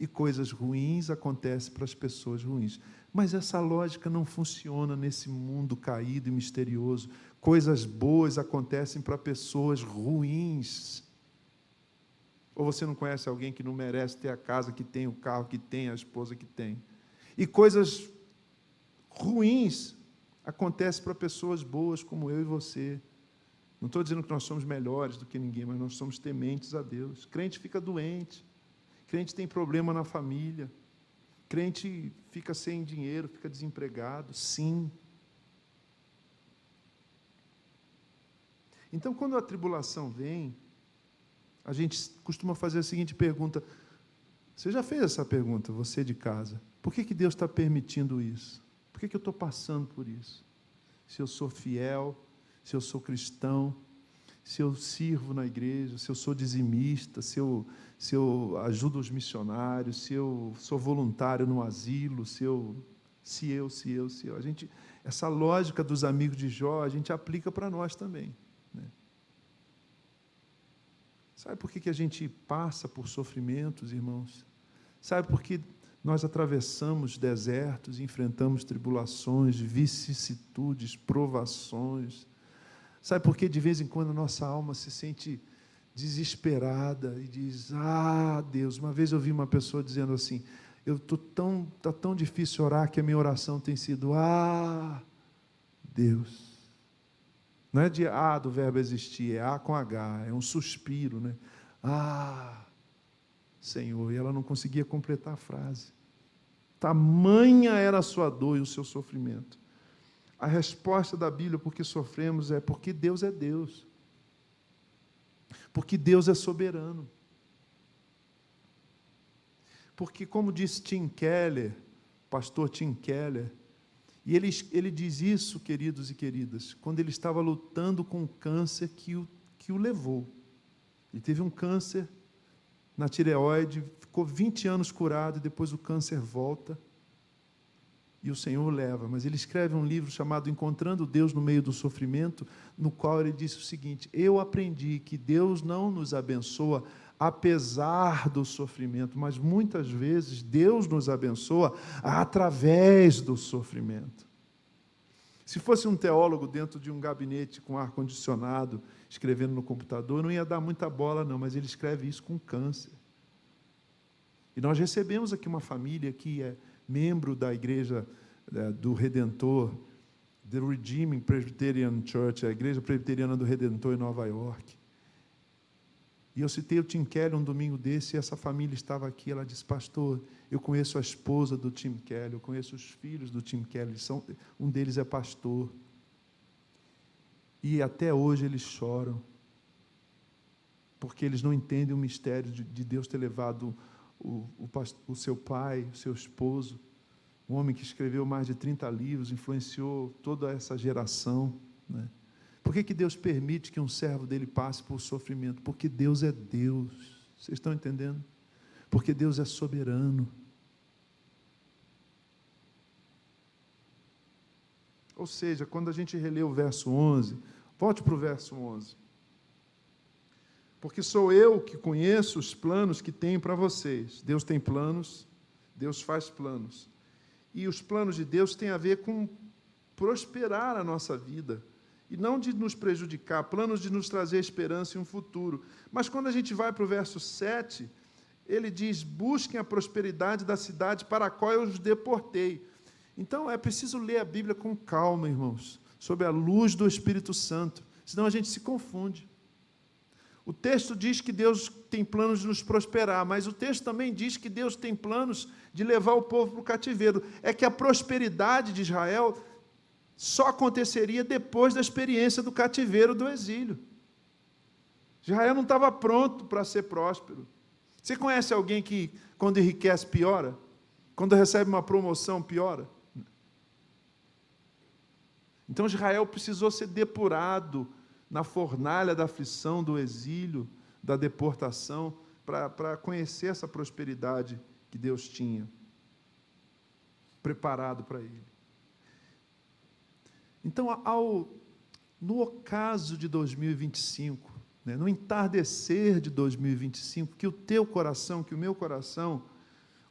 E coisas ruins acontecem para as pessoas ruins. Mas essa lógica não funciona nesse mundo caído e misterioso. Coisas boas acontecem para pessoas ruins. Ou você não conhece alguém que não merece ter a casa que tem, o carro que tem, a esposa que tem? E coisas ruins acontecem para pessoas boas como eu e você. Não estou dizendo que nós somos melhores do que ninguém, mas nós somos tementes a Deus. Crente fica doente. Crente tem problema na família. Crente fica sem dinheiro, fica desempregado. Sim. Então, quando a tribulação vem, a gente costuma fazer a seguinte pergunta. Você já fez essa pergunta, você de casa? Por que Deus está permitindo isso? Por que eu estou passando por isso? Se eu sou fiel, se eu sou cristão, se eu sirvo na igreja, se eu sou dizimista, se eu ajudo os missionários, se eu sou voluntário no asilo, se eu. Essa lógica dos amigos de Jó, a gente aplica para nós também, né? Sabe por que a gente passa por sofrimentos, irmãos? Sabe por que nós atravessamos desertos, enfrentamos tribulações, vicissitudes, provações? Sabe por que de vez em quando a nossa alma se sente desesperada e diz, Deus, uma vez eu vi uma pessoa dizendo assim, está tão difícil orar que a minha oração tem sido, Deus. Não é de do verbo existir, é com H, é um suspiro, né? Senhor, e ela não conseguia completar a frase. Tamanha era a sua dor e o seu sofrimento. A resposta da Bíblia por que sofremos é porque Deus é Deus. Porque Deus é soberano. Porque, como disse Tim Keller, pastor Tim Keller, e ele diz isso, queridos e queridas, quando ele estava lutando com o câncer que o levou. Ele teve um câncer na tireoide, ficou 20 anos curado, e depois o câncer volta. E o Senhor o leva, mas ele escreve um livro chamado Encontrando Deus no Meio do Sofrimento, no qual ele disse o seguinte, eu aprendi que Deus não nos abençoa apesar do sofrimento, mas muitas vezes Deus nos abençoa através do sofrimento. Se fosse um teólogo dentro de um gabinete com ar-condicionado, escrevendo no computador, não ia dar muita bola não, mas ele escreve isso com câncer. E nós recebemos aqui uma família que é membro da igreja do Redentor, The Redeeming Presbyterian Church, a igreja presbiteriana do Redentor em Nova York. E eu citei o Tim Keller um domingo desse, e essa família estava aqui, ela disse, pastor, eu conheço a esposa do Tim Keller, eu conheço os filhos do Tim Keller, um deles é pastor. E até hoje eles choram, porque eles não entendem o mistério de Deus ter levado o seu pai, o seu esposo, um homem que escreveu mais de 30 livros, influenciou toda essa geração, né? Por que Deus permite que um servo dele passe por sofrimento? Porque Deus é Deus. Vocês estão entendendo? Porque Deus é soberano. Ou seja, quando a gente relê o verso 11, volte para o verso 11. Porque sou eu que conheço os planos que tenho para vocês. Deus tem planos, Deus faz planos. E os planos de Deus têm a ver com prosperar a nossa vida. E não de nos prejudicar, planos de nos trazer esperança e um futuro. Mas quando a gente vai para o verso 7, ele diz: busquem a prosperidade da cidade para a qual eu os deportei. Então é preciso ler a Bíblia com calma, irmãos, sob a luz do Espírito Santo, senão a gente se confunde. O texto diz que Deus tem planos de nos prosperar, mas o texto também diz que Deus tem planos de levar o povo para o cativeiro. É que a prosperidade de Israel só aconteceria depois da experiência do cativeiro, do exílio. Israel não estava pronto para ser próspero. Você conhece alguém que, quando enriquece, piora? Quando recebe uma promoção, piora? Então Israel precisou ser depurado na fornalha da aflição, do exílio, da deportação, para conhecer essa prosperidade que Deus tinha preparado para ele. Então, no ocaso de 2025, né, no entardecer de 2025, que o teu coração, que o meu coração,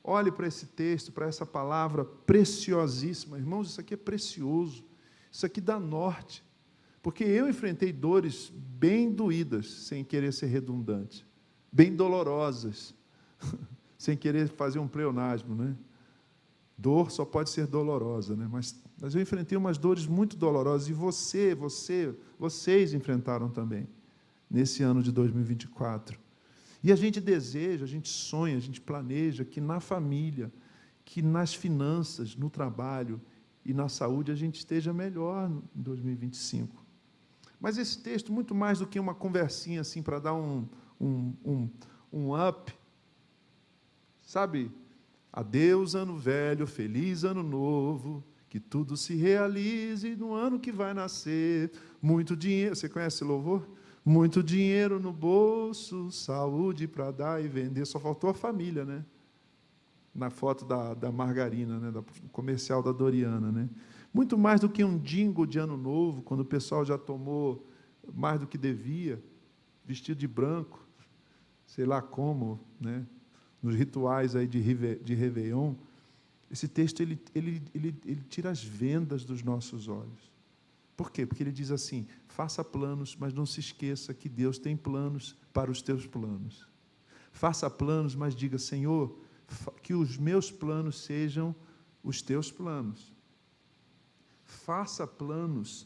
olhe para esse texto, para essa palavra preciosíssima. Irmãos, isso aqui é precioso, isso aqui dá norte, porque eu enfrentei dores bem doídas, sem querer ser redundante, bem dolorosas, sem querer fazer um pleonasmo, né? Dor só pode ser dolorosa, né? Mas eu enfrentei umas dores muito dolorosas, e vocês enfrentaram também, nesse ano de 2024. E a gente deseja, a gente sonha, a gente planeja que na família, que nas finanças, no trabalho e na saúde a gente esteja melhor em 2025. Mas esse texto, muito mais do que uma conversinha assim para dar um up, sabe? Adeus, ano velho, feliz ano novo, que tudo se realize no ano que vai nascer. Muito dinheiro, você conhece esse louvor? Muito dinheiro no bolso, saúde para dar e vender. Só faltou a família, né? Na foto da margarina, né? Do comercial da Doriana, né? Muito mais do que um jingle de ano novo, quando o pessoal já tomou mais do que devia, vestido de branco, sei lá como, né? Nos rituais aí de Réveillon. Esse texto ele tira as vendas dos nossos olhos. Por quê? Porque ele diz assim: faça planos, mas não se esqueça que Deus tem planos para os teus planos. Faça planos, mas diga: Senhor, que os meus planos sejam os teus planos. Faça planos,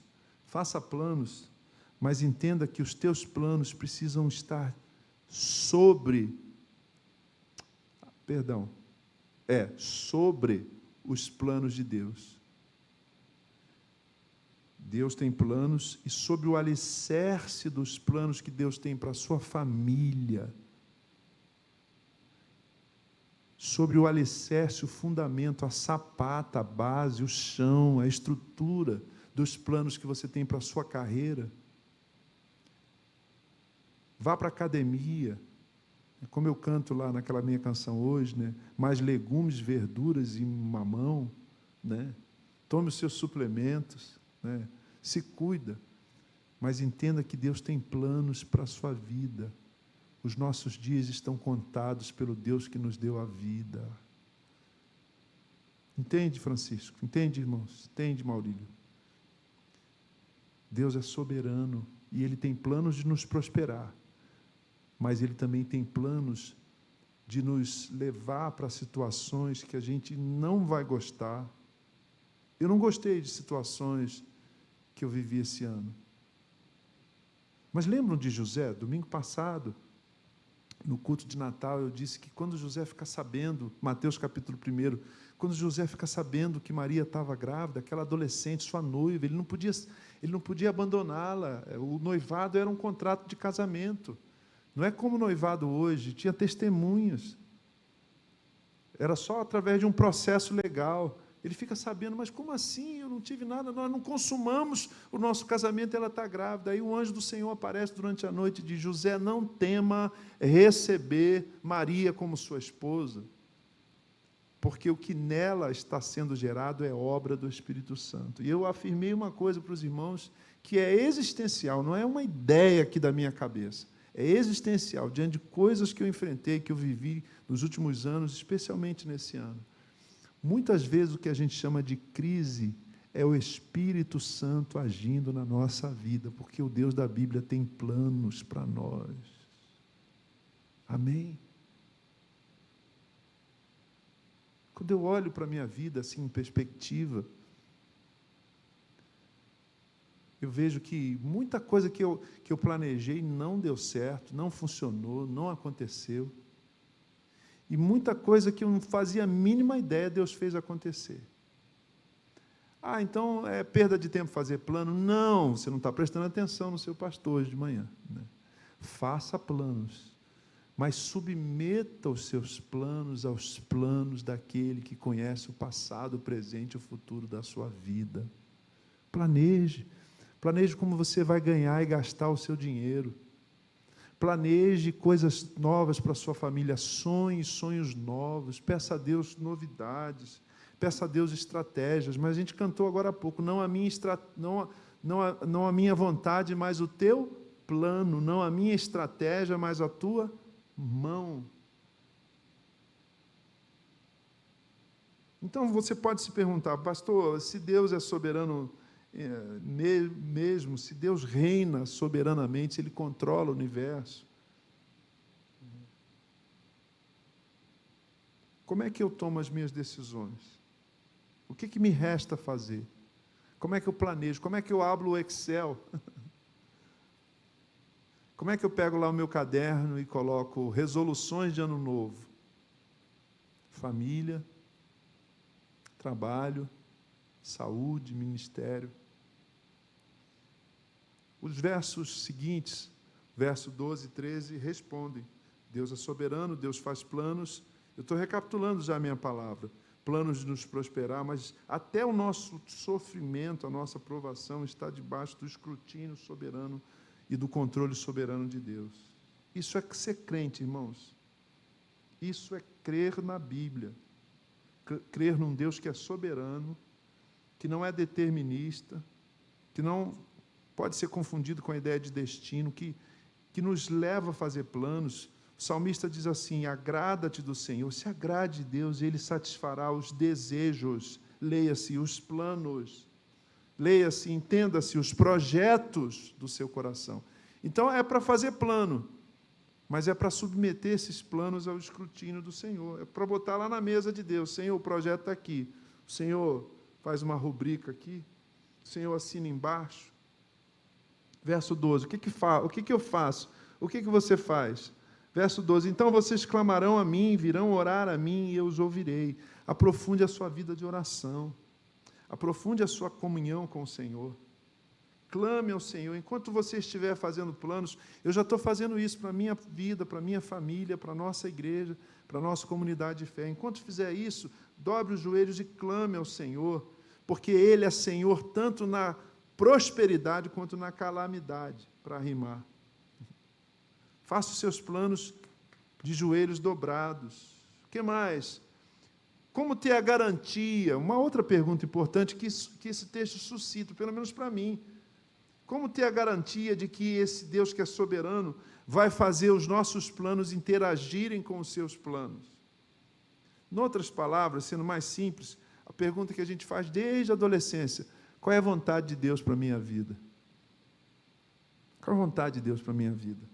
mas entenda que os teus planos precisam estar sobre os planos de Deus. Deus tem planos, e sobre o alicerce dos planos que Deus tem para a sua família, sobre o alicerce, o fundamento, a sapata, a base, o chão, a estrutura dos planos que você tem para a sua carreira. Vá para a academia, como eu canto lá naquela minha canção hoje, né? Mais legumes, verduras e mamão, né? Tome os seus suplementos, né? Se cuida, mas entenda que Deus tem planos para a sua vida. Os nossos dias estão contados pelo Deus que nos deu a vida. Entende, Francisco? Entende, irmãos? Entende, Maurílio? Deus é soberano e Ele tem planos de nos prosperar, mas Ele também tem planos de nos levar para situações que a gente não vai gostar. Eu não gostei de situações que eu vivi esse ano. Mas lembram de José? Domingo passado, no culto de Natal, eu disse que quando José fica sabendo, Mateus capítulo 1, quando José fica sabendo que Maria estava grávida, aquela adolescente, sua noiva, ele não podia abandoná-la. O noivado era um contrato de casamento. Não é como o noivado hoje, tinha testemunhas. Era só através de um processo legal Ele fica sabendo, mas como assim? Eu não tive nada, nós não consumamos o nosso casamento, ela está grávida. Aí o anjo do Senhor aparece durante a noite e diz: José, não tema receber Maria como sua esposa, porque o que nela está sendo gerado é obra do Espírito Santo. E eu afirmei uma coisa para os irmãos que é existencial, não é uma ideia aqui da minha cabeça, é existencial, diante de coisas que eu enfrentei, que eu vivi nos últimos anos, especialmente nesse ano. Muitas vezes o que a gente chama de crise é o Espírito Santo agindo na nossa vida, porque o Deus da Bíblia tem planos para nós. Amém? Quando eu olho para a minha vida assim em perspectiva, eu vejo que muita coisa que eu planejei não deu certo, não funcionou, não aconteceu. E muita coisa que eu não fazia a mínima ideia, Deus fez acontecer. Ah, então é perda de tempo fazer plano? Não, você não está prestando atenção no seu pastor hoje de manhã, né? Faça planos, mas submeta os seus planos aos planos daquele que conhece o passado, o presente e o futuro da sua vida. Planeje como você vai ganhar e gastar o seu dinheiro. Planeje coisas novas para a sua família, sonhos novos, peça a Deus novidades, peça a Deus estratégias, mas a gente cantou agora há pouco, não a minha vontade, mas o teu plano, não a minha estratégia, mas a tua mão. Então você pode se perguntar, pastor, se Deus é soberano mesmo, se Deus reina soberanamente, se Ele controla o universo, como é que eu tomo as minhas decisões? O que me resta fazer? Como é que eu planejo? Como é que eu abro o Excel? Como é que eu pego lá o meu caderno e coloco resoluções de ano novo? Família, trabalho, saúde, ministério. Os versos seguintes, verso 12 e 13, respondem. Deus é soberano, Deus faz planos. Eu estou recapitulando já a minha palavra. Planos de nos prosperar, mas até o nosso sofrimento, a nossa provação está debaixo do escrutínio soberano e do controle soberano de Deus. Isso é ser crente, irmãos. Isso é crer na Bíblia. Crer num Deus que é soberano, que não é determinista, que não pode ser confundido com a ideia de destino, que nos leva a fazer planos. O salmista diz assim: agrada-te do Senhor, se agrade de Deus, Ele satisfará os desejos, leia-se, os planos, leia-se, entenda-se, os projetos do seu coração. Então é para fazer plano, mas é para submeter esses planos ao escrutínio do Senhor, é para botar lá na mesa de Deus. Senhor, o projeto está aqui, o Senhor faz uma rubrica aqui, o Senhor assina embaixo. Verso 12, o que eu faço? O que você faz? Verso 12, então vocês clamarão a mim, virão orar a mim e eu os ouvirei. Aprofunde a sua vida de oração, aprofunde a sua comunhão com o Senhor. Clame ao Senhor. Enquanto você estiver fazendo planos, eu já estou fazendo isso para a minha vida, para a minha família, para a nossa igreja, para a nossa comunidade de fé. Enquanto fizer isso, dobre os joelhos e clame ao Senhor, porque Ele é Senhor tanto na prosperidade quanto na calamidade, para rimar. Faça os seus planos de joelhos dobrados. O que mais? Como ter a garantia? Uma outra pergunta importante que esse texto suscita, pelo menos para mim. Como ter a garantia de que esse Deus que é soberano vai fazer os nossos planos interagirem com os seus planos? Em outras palavras, sendo mais simples, a pergunta que a gente faz desde a adolescência: qual é a vontade de Deus para a minha vida? Qual é a vontade de Deus para a minha vida?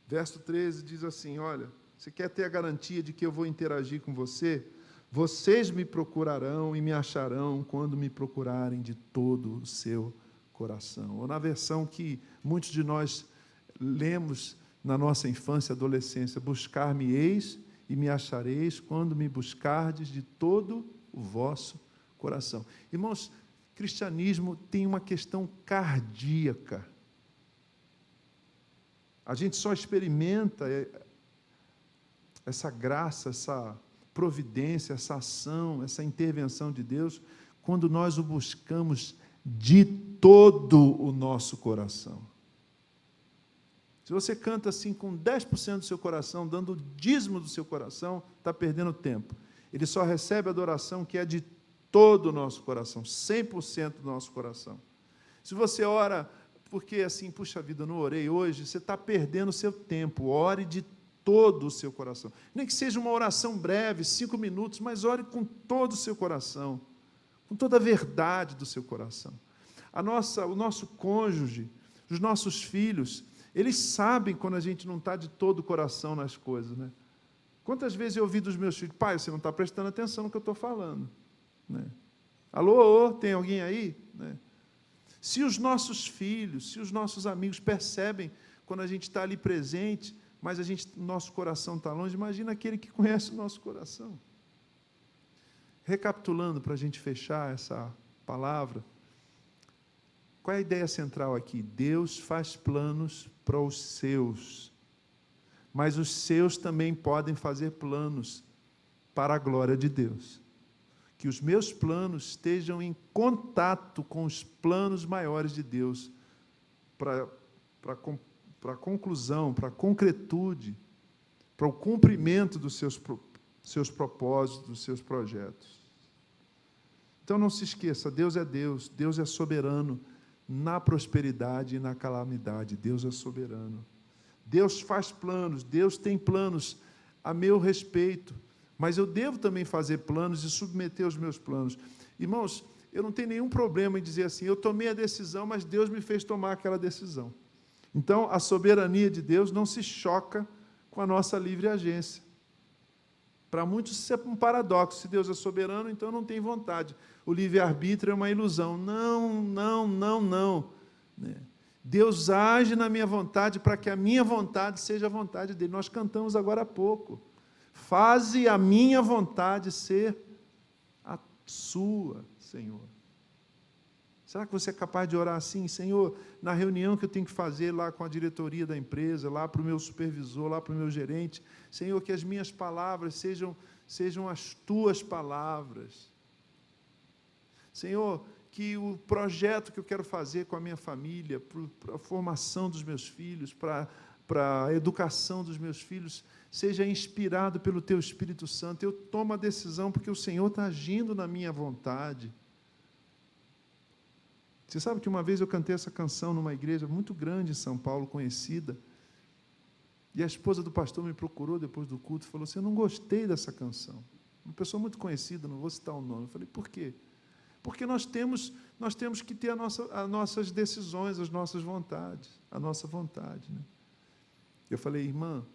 Verso 13 diz assim, olha, você quer ter a garantia de que eu vou interagir com você? Vocês me procurarão e me acharão quando me procurarem de todo o seu coração. Ou na versão que muitos de nós lemos na nossa infância e adolescência, buscar-me-eis e me achareis quando me buscardes de todo o vosso coração. Irmãos, cristianismo tem uma questão cardíaca. A gente só experimenta essa graça, essa providência, essa ação, essa intervenção de Deus, quando nós o buscamos de todo o nosso coração. Se você canta assim com 10% do seu coração, dando o dízimo do seu coração, está perdendo tempo. Ele só recebe a adoração que é de todo o nosso coração, 100% do nosso coração. Se você ora porque assim, puxa vida, eu não orei hoje, você está perdendo o seu tempo. Ore de todo o seu coração. Nem que seja uma oração breve, 5 minutos, mas ore com todo o seu coração, com toda a verdade do seu coração. O nosso cônjuge, os nossos filhos, eles sabem quando a gente não está de todo o coração nas coisas, né? Quantas vezes eu ouvi dos meus filhos, pai, você não está prestando atenção no que eu estou falando, né? Alô, tem alguém aí? Né? Se os nossos filhos, se os nossos amigos percebem quando a gente está ali presente, mas o nosso coração está longe, imagina aquele que conhece o nosso coração. Recapitulando, para a gente fechar essa palavra, qual é a ideia central aqui? Deus faz planos para os seus, mas os seus também podem fazer planos para a glória de Deus. Que os meus planos estejam em contato com os planos maiores de Deus, para a conclusão, para a concretude, para o cumprimento dos seus propósitos, dos seus projetos. Então não se esqueça, Deus é soberano na prosperidade e na calamidade, Deus é soberano. Deus faz planos, Deus tem planos a meu respeito, mas eu devo também fazer planos e submeter os meus planos. Irmãos, eu não tenho nenhum problema em dizer assim, eu tomei a decisão, mas Deus me fez tomar aquela decisão. Então, a soberania de Deus não se choca com a nossa livre agência. Para muitos isso é um paradoxo. Se Deus é soberano, então não tem vontade. O livre-arbítrio é uma ilusão. Não. Deus age na minha vontade para que a minha vontade seja a vontade dele. Nós cantamos agora há pouco. Faze a minha vontade ser a sua, Senhor. Será que você é capaz de orar assim? Senhor, na reunião que eu tenho que fazer lá com a diretoria da empresa, lá para o meu supervisor, lá para o meu gerente, Senhor, que as minhas palavras sejam as tuas palavras. Senhor, que o projeto que eu quero fazer com a minha família, para a formação dos meus filhos, para a educação dos meus filhos, seja inspirado pelo Teu Espírito Santo. Eu tomo a decisão porque o Senhor está agindo na minha vontade. Você sabe que uma vez eu cantei essa canção numa igreja muito grande em São Paulo, conhecida, e a esposa do pastor me procurou depois do culto e falou assim, eu não gostei dessa canção. Uma pessoa muito conhecida, não vou citar o nome. Eu falei, por quê? Porque nós temos que ter as nossas decisões, as nossas vontades, a nossa vontade. Né? Eu falei, irmã,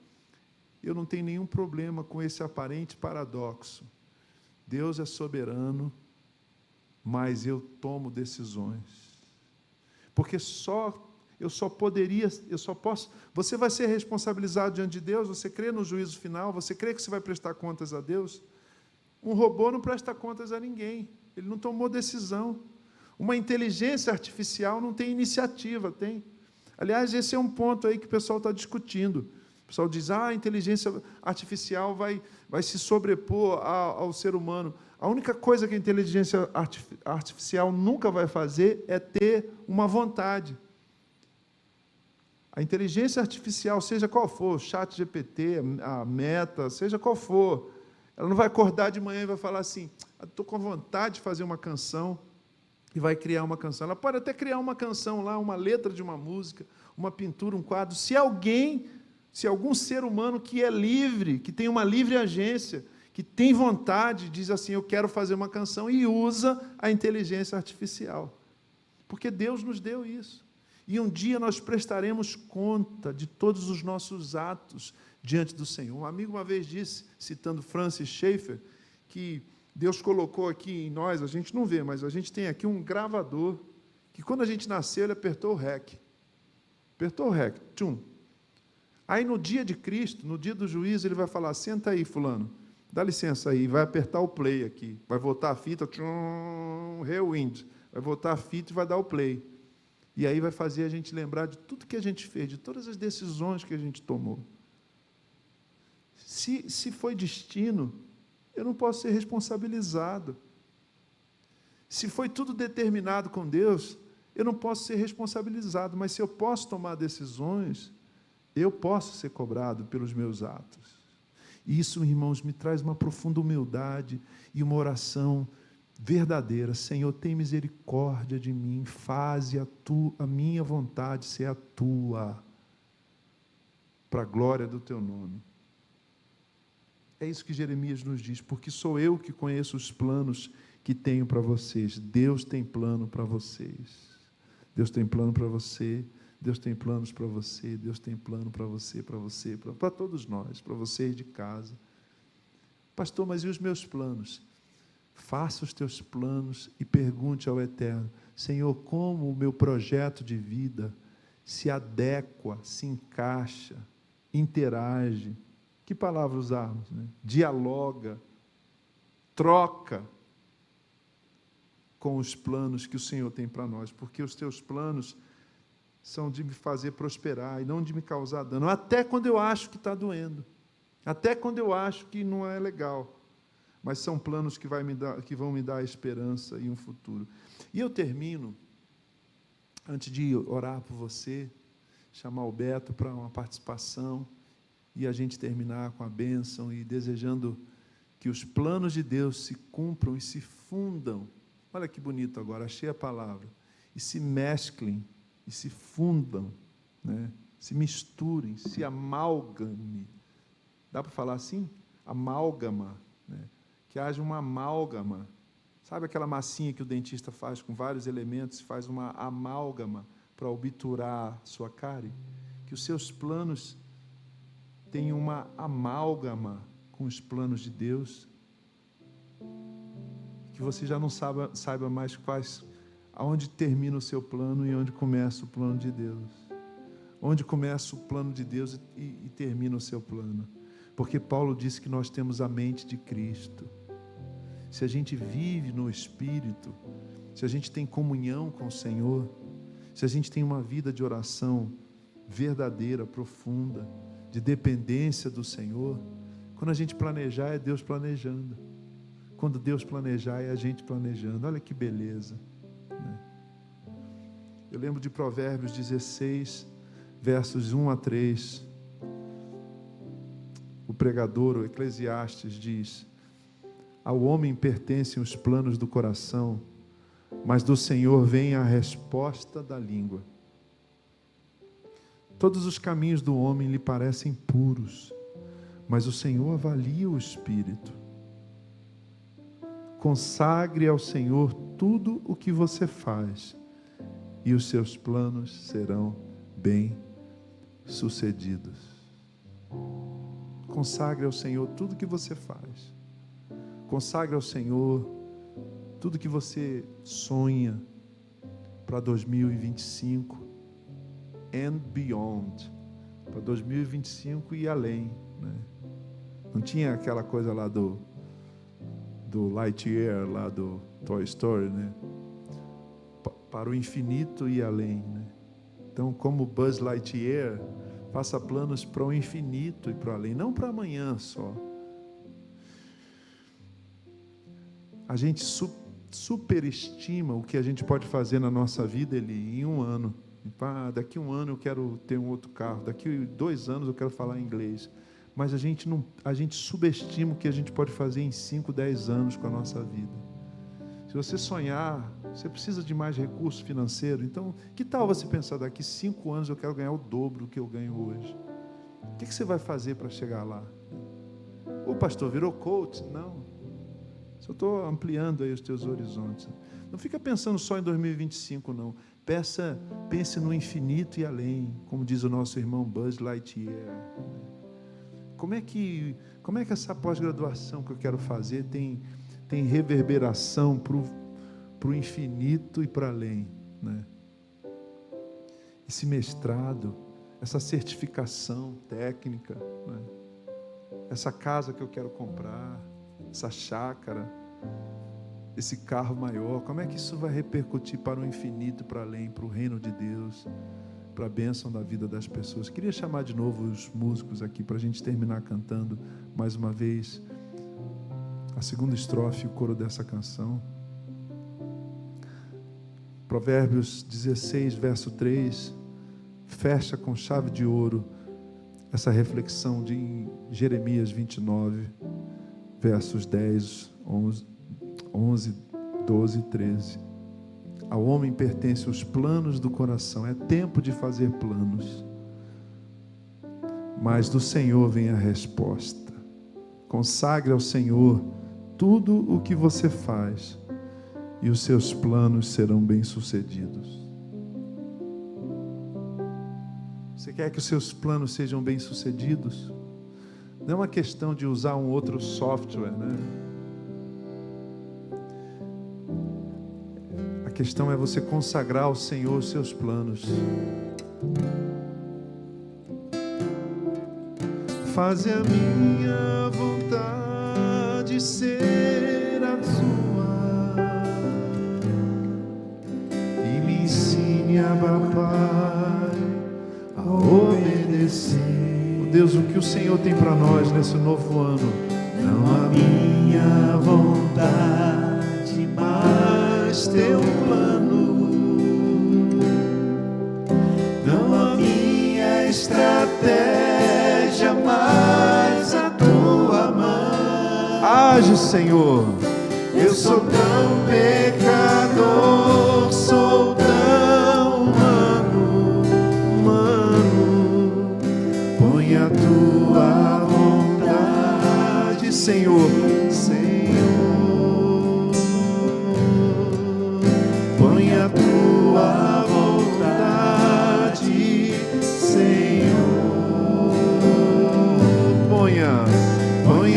eu não tenho nenhum problema com esse aparente paradoxo. Deus é soberano, mas eu tomo decisões. Porque eu só posso... Você vai ser responsabilizado diante de Deus, você crê no juízo final, você crê que você vai prestar contas a Deus? Um robô não presta contas a ninguém, ele não tomou decisão. Uma inteligência artificial não tem iniciativa, tem? Aliás, esse é um ponto aí que o pessoal está discutindo. O pessoal diz, a inteligência artificial vai se sobrepor ao ser humano. A única coisa que a inteligência artificial nunca vai fazer é ter uma vontade. A inteligência artificial, seja qual for, o ChatGPT, a Meta, seja qual for, ela não vai acordar de manhã e vai falar assim, estou com vontade de fazer uma canção, e vai criar uma canção. Ela pode até criar uma canção lá, uma letra de uma música, uma pintura, um quadro. Se algum ser humano que é livre, que tem uma livre agência, que tem vontade, diz assim, eu quero fazer uma canção, e usa a inteligência artificial. Porque Deus nos deu isso. E um dia nós prestaremos conta de todos os nossos atos diante do Senhor. Um amigo uma vez disse, citando Francis Schaeffer, que Deus colocou aqui em nós, a gente não vê, mas a gente tem aqui um gravador, que quando a gente nasceu, ele apertou o REC. Apertou o REC, tchum. Aí no dia de Cristo, no dia do juízo, ele vai falar, senta aí, fulano, dá licença aí, vai apertar o play aqui, vai voltar a fita, tchum, rewind, vai voltar a fita e vai dar o play. E aí vai fazer a gente lembrar de tudo que a gente fez, de todas as decisões que a gente tomou. Se foi destino, eu não posso ser responsabilizado. Se foi tudo determinado com Deus, eu não posso ser responsabilizado, mas se eu posso tomar decisões, eu posso ser cobrado pelos meus atos. E isso, irmãos, me traz uma profunda humildade e uma oração verdadeira. Senhor, tem misericórdia de mim, faze a minha vontade ser a tua, para a glória do teu nome. É isso que Jeremias nos diz, porque sou eu que conheço os planos que tenho para vocês. Deus tem plano para vocês. Deus tem plano para você, Deus tem planos para você, Deus tem plano para você, para todos nós, para vocês de casa. Pastor, mas e os meus planos? Faça os teus planos e pergunte ao Eterno: Senhor, como o meu projeto de vida se adequa, se encaixa, interage? Que palavra usarmos? Né? Dialoga, troca com os planos que o Senhor tem para nós, porque os teus planos são de me fazer prosperar e não de me causar dano, até quando eu acho que está doendo, até quando eu acho que não é legal, mas são planos que vão me dar esperança e um futuro. E eu termino, antes de orar por você, chamar o Beto para uma participação, e a gente terminar com a bênção e desejando que os planos de Deus se cumpram e se fundam. Olha que bonito agora, achei a palavra. E se mesclem, e se fundam, né? Se misturem, se amalgamem. Dá para falar assim? Amálgama. Né? Que haja uma amálgama. Sabe aquela massinha que o dentista faz com vários elementos, faz uma amálgama para obturar sua cárie? Que os seus planos tenham uma amálgama com os planos de Deus, que você já não saiba mais aonde termina o seu plano e onde começa o plano de Deus. Onde começa o plano de Deus e termina o seu plano. Porque Paulo disse que nós temos a mente de Cristo. Se a gente vive no Espírito, se a gente tem comunhão com o Senhor, se a gente tem uma vida de oração verdadeira, profunda, de dependência do Senhor, quando a gente planejar, é Deus planejando. Quando Deus planejar, é a gente planejando. Olha que beleza. Né? Eu lembro de Provérbios 16, versos 1 a 3. O pregador, o Eclesiastes, diz: ao homem pertencem os planos do coração, mas do Senhor vem a resposta da língua. Todos os caminhos do homem lhe parecem puros, mas o Senhor avalia o espírito. Consagre ao Senhor tudo o que você faz, e os seus planos serão bem-sucedidos. Consagre ao Senhor tudo o que você faz. Consagre ao Senhor tudo que você sonha para 2025 and beyond, para 2025 e além, né? Não tinha aquela coisa lá do Lightyear, lá do Toy Story, né? Para o infinito e além, né? Então, como Buzz Lightyear, faça planos para o infinito e para o além, não para amanhã só. A gente superestima o que a gente pode fazer na nossa vida em um ano. Daqui a um ano eu quero ter um outro carro, daqui a 2 anos eu quero falar inglês. Mas a gente subestima o que a gente pode fazer em 5, 10 anos com a nossa vida. Se você sonhar, você precisa de mais recurso financeiro. Então, que tal você pensar, daqui 5 anos eu quero ganhar o dobro do que eu ganho hoje? O que você vai fazer para chegar lá? Ô pastor, virou coach? Não. Só estou ampliando aí os teus horizontes. Não fica pensando só em 2025, não. Pense no infinito e além, como diz o nosso irmão Buzz Lightyear. Como é que essa pós-graduação que eu quero fazer tem reverberação para o infinito e para além, né? Esse mestrado, essa certificação técnica, né? Essa casa que eu quero comprar, essa chácara, esse carro maior, como é que isso vai repercutir para o infinito, para além, para o reino de Deus, para a bênção da vida das pessoas? Queria chamar de novo os músicos aqui para a gente terminar cantando mais uma vez a segunda estrofe e o coro dessa canção. Provérbios 16, verso 3, fecha com chave de ouro essa reflexão de Jeremias 29, versos 10, 11, 12 e 13. Ao homem pertencem os planos do coração. É tempo de fazer planos. Mas do Senhor vem a resposta. Consagre ao Senhor tudo o que você faz, e os seus planos serão bem-sucedidos. Você quer que os seus planos sejam bem-sucedidos? Não é uma questão de usar um outro software, né? A questão é você consagrar ao Senhor os seus planos. Faze a minha vontade ser a sua, e me ensine a Pai a obedecer. Oh Deus, o que o Senhor tem para nós nesse novo ano? Não a minha vontade, mas teu plano. Não a minha estratégia, mas a tua mão. Age, Senhor. Eu sou tão pecador, sou tão humano. Põe a tua vontade, Senhor. Põe a tua vontade, Senhor. Põe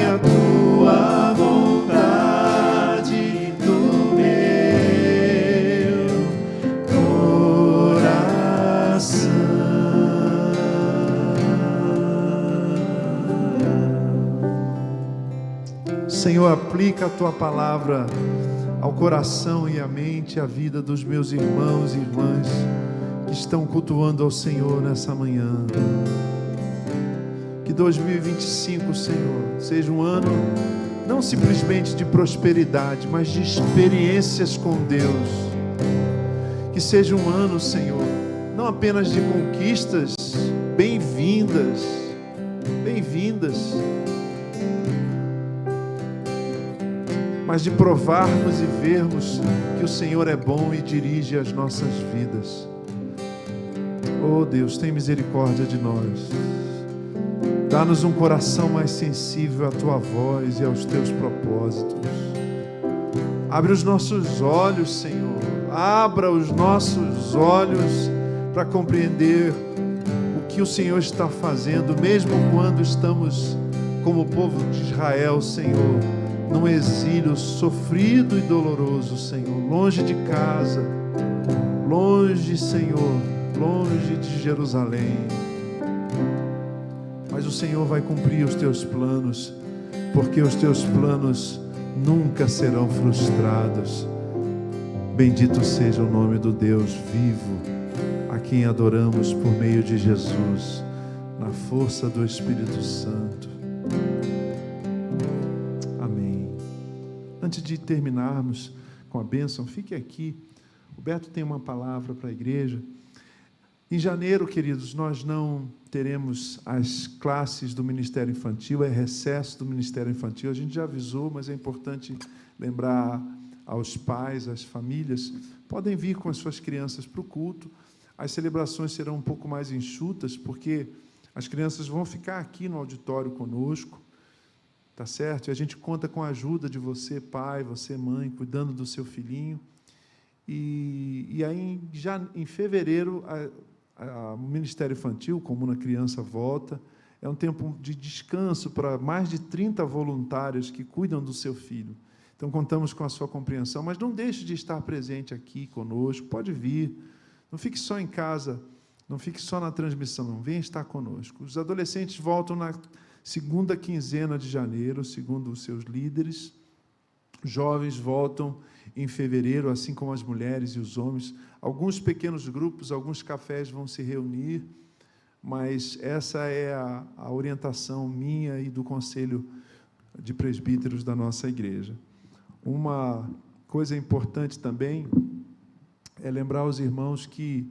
a tua vontade no meu coração. Senhor, aplica a tua palavra ao coração e à mente, à vida dos meus irmãos e irmãs que estão cultuando ao Senhor nessa manhã. Que 2025, Senhor, seja um ano não simplesmente de prosperidade, mas de experiências com Deus. Que seja um ano, Senhor, não apenas de conquistas, bem-vindas, mas de provarmos e vermos que o Senhor é bom e dirige as nossas vidas. Oh Deus, tem misericórdia de nós. Dá-nos um coração mais sensível à tua voz e aos teus propósitos. Abre os nossos olhos, Senhor. Abra os nossos olhos para compreender o que o Senhor está fazendo, mesmo quando estamos como o povo de Israel, Senhor, num exílio sofrido e doloroso, Senhor, longe de casa, longe, Senhor, longe de Jerusalém. Mas o Senhor vai cumprir os teus planos, porque os teus planos nunca serão frustrados. Bendito seja o nome do Deus vivo, a quem adoramos por meio de Jesus, na força do Espírito Santo. Amém. Antes de terminarmos com a bênção, fique aqui. O Beto tem uma palavra para a igreja. Em janeiro, queridos, nós não teremos as classes do Ministério Infantil, é recesso do Ministério Infantil. A gente já avisou, mas é importante lembrar aos pais, às famílias, podem vir com as suas crianças para o culto. As celebrações serão um pouco mais enxutas, porque as crianças vão ficar aqui no auditório conosco, tá certo? E a gente conta com a ajuda de você, pai, você, mãe, cuidando do seu filhinho. E aí, já em fevereiro, o Ministério Infantil, como na criança, volta. É um tempo de descanso para mais de 30 voluntários que cuidam do seu filho. Então, contamos com a sua compreensão, mas não deixe de estar presente aqui conosco, pode vir. Não fique só em casa, não fique só na transmissão, não, venha estar conosco. Os adolescentes voltam na segunda quinzena de janeiro, segundo os seus líderes. Os jovens voltam em fevereiro, assim como as mulheres e os homens. Alguns pequenos grupos, alguns cafés vão se reunir, mas essa é a orientação minha e do Conselho de presbíteros da nossa igreja. Uma coisa importante também é lembrar os irmãos que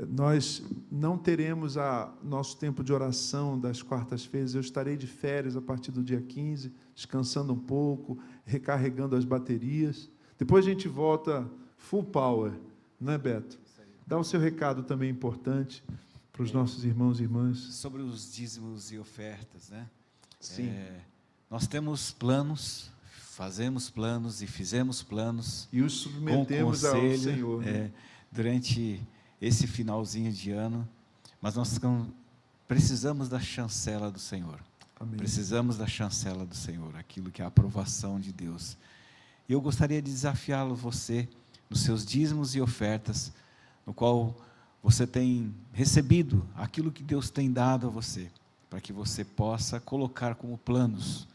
nós não teremos nosso tempo de oração das quartas-feiras. Eu estarei de férias a partir do dia 15, descansando um pouco, recarregando as baterias. Depois a gente volta full power, não é, Beto? Dá o seu recado também importante para os nossos irmãos e irmãs. Sobre os dízimos e ofertas, né? Sim. Nós temos planos, fazemos planos e fizemos planos. E os submetemos ao Senhor. Né? Durante esse finalzinho de ano, mas nós precisamos da chancela do Senhor. Amém. Precisamos da chancela do Senhor, aquilo que é a aprovação de Deus. E eu gostaria de desafiá-lo, você, nos seus dízimos e ofertas, no qual você tem recebido aquilo que Deus tem dado a você, para que você possa colocar como planos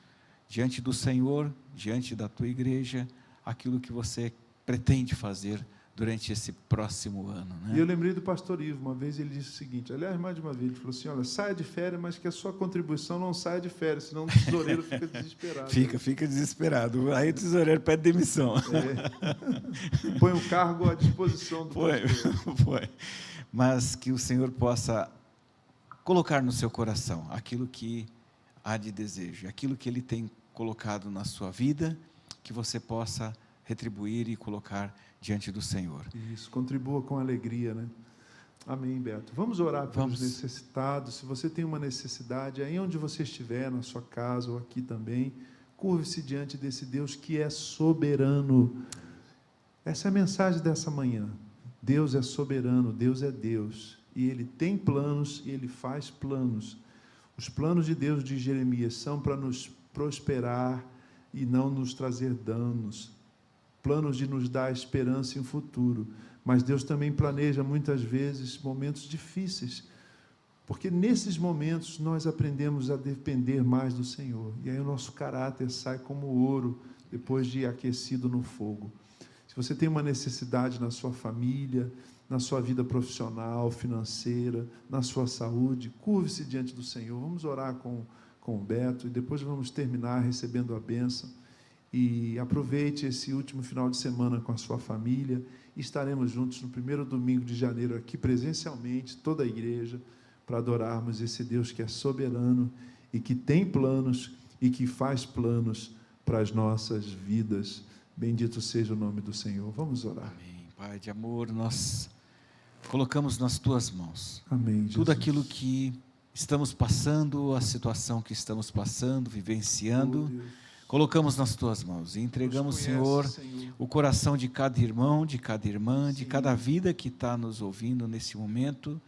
diante do Senhor, diante da tua igreja, aquilo que você pretende fazer durante esse próximo ano. Né? E eu lembrei do pastor Ivo, uma vez ele disse o seguinte, aliás, mais de uma vez, ele falou assim, olha, saia de férias, mas que a sua contribuição não saia de férias, senão o tesoureiro fica desesperado. Fica desesperado. Aí o tesoureiro pede demissão. Põe o cargo à disposição do pastor. Foi. Mas que o Senhor possa colocar no seu coração aquilo que há de desejo, aquilo que Ele tem colocado na sua vida, que você possa retribuir e colocar diante do Senhor. Isso, contribua com alegria, né? Amém, Beto. Vamos orar pelos necessitados. Se você tem uma necessidade, aí onde você estiver, na sua casa ou aqui também, curve-se diante desse Deus que é soberano. Essa é a mensagem dessa manhã. Deus é soberano, Deus é Deus. E Ele tem planos e Ele faz planos. Os planos de Deus, de Jeremias, são para nos prosperar e não nos trazer danos. Planos de nos dar esperança em um futuro. Mas Deus também planeja, muitas vezes, momentos difíceis. Porque nesses momentos nós aprendemos a depender mais do Senhor. E aí o nosso caráter sai como ouro, depois de aquecido no fogo. Se você tem uma necessidade na sua família, na sua vida profissional, financeira, na sua saúde, curve-se diante do Senhor. Vamos orar com o Beto e depois vamos terminar recebendo a bênção. E aproveite esse último final de semana com a sua família. Estaremos juntos no primeiro domingo de janeiro aqui presencialmente, toda a igreja, para adorarmos esse Deus que é soberano e que tem planos e que faz planos para as nossas vidas. Bendito seja o nome do Senhor. Vamos orar. Amém. Pai de amor, nós colocamos nas Tuas mãos. Amém, Jesus. Tudo aquilo que estamos passando, a situação que estamos passando, vivenciando, colocamos nas Tuas mãos e entregamos, Senhor, o coração de cada irmão, de cada irmã, de cada vida que está nos ouvindo nesse momento.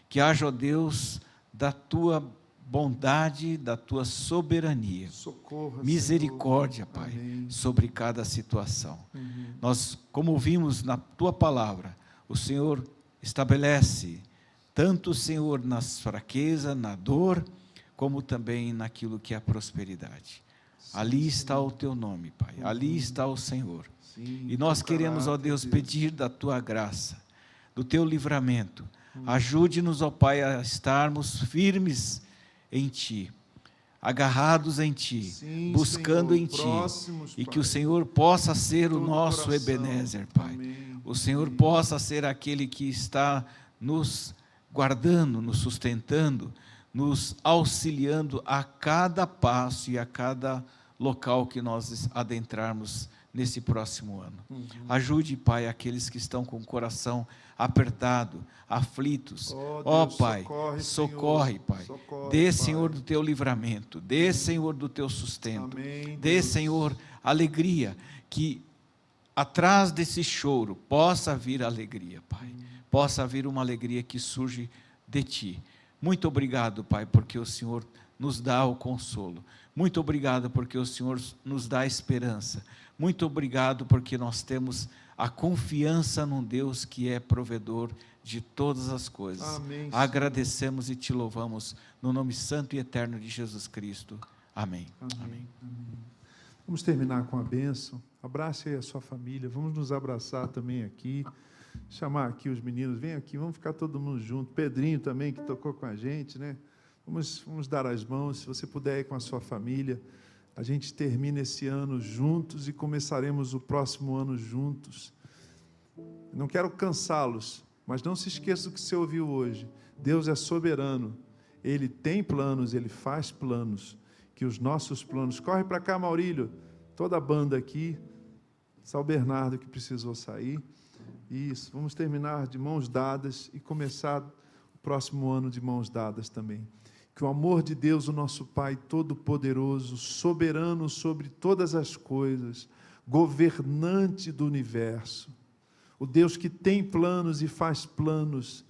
Que haja, ó Deus, da Tua bondade, da Tua soberania, Socorra, misericórdia, Senhor. Pai, Amém. sobre cada situação. Nós, como vimos na Tua palavra, o Senhor estabelece tanto, Senhor, nas fraquezas, na dor, como também naquilo que é a prosperidade. Ali está o Teu nome, Pai, ali está o Senhor. Sim, E nós queremos, ó Deus, pedir da Tua graça, do Teu livramento. Ajude-nos, ó Pai, a estarmos firmes em Ti, agarrados em Ti, Sim, buscando Senhor, em Ti, próximos, e Pai. que o Senhor possa ser o Todo nosso coração. Ebenezer, Pai. Amém. O Senhor possa ser aquele que está nos guardando, nos sustentando, nos auxiliando a cada passo e a cada local que nós adentrarmos nesse próximo ano. Ajude, Pai, aqueles que estão com o coração apertado, aflitos. Ó Deus, Pai, socorre, socorre, Senhor. Pai. Socorre, Dê, Pai. Senhor, do Teu livramento. Dê, Senhor, do Teu sustento. Amém, Dê, Deus. Senhor, alegria. Que atrás desse choro possa vir alegria, Pai. Possa vir uma alegria que surge de Ti. Muito obrigado, Pai, porque o Senhor nos dá o consolo. Muito obrigado porque o Senhor nos dá esperança. Muito obrigado porque nós temos a confiança num Deus que é provedor de todas as coisas. Amém, Senhor. Agradecemos e Te louvamos no nome santo e eterno de Jesus Cristo. Amém. Amém. Vamos terminar com a bênção. Abrace aí a sua família. Vamos nos abraçar também aqui. Chamar aqui os meninos. Vem aqui, vamos ficar todo mundo junto. Pedrinho também, que tocou com a gente, né? Vamos dar as mãos. Se você puder ir com a sua família. a gente termina esse ano juntos e começaremos o próximo ano juntos. Não quero cansá-los, mas não se esqueça do que você ouviu hoje. Deus é soberano, Ele tem planos, Ele faz planos, que os nossos planos... Corre para cá, Maurílio, toda a banda aqui, só o Bernardo que precisou sair. Isso, vamos terminar de mãos dadas e começar o próximo ano de mãos dadas também. Que o amor de Deus, o nosso Pai Todo-Poderoso, soberano sobre todas as coisas, governante do universo, o Deus que tem planos e faz planos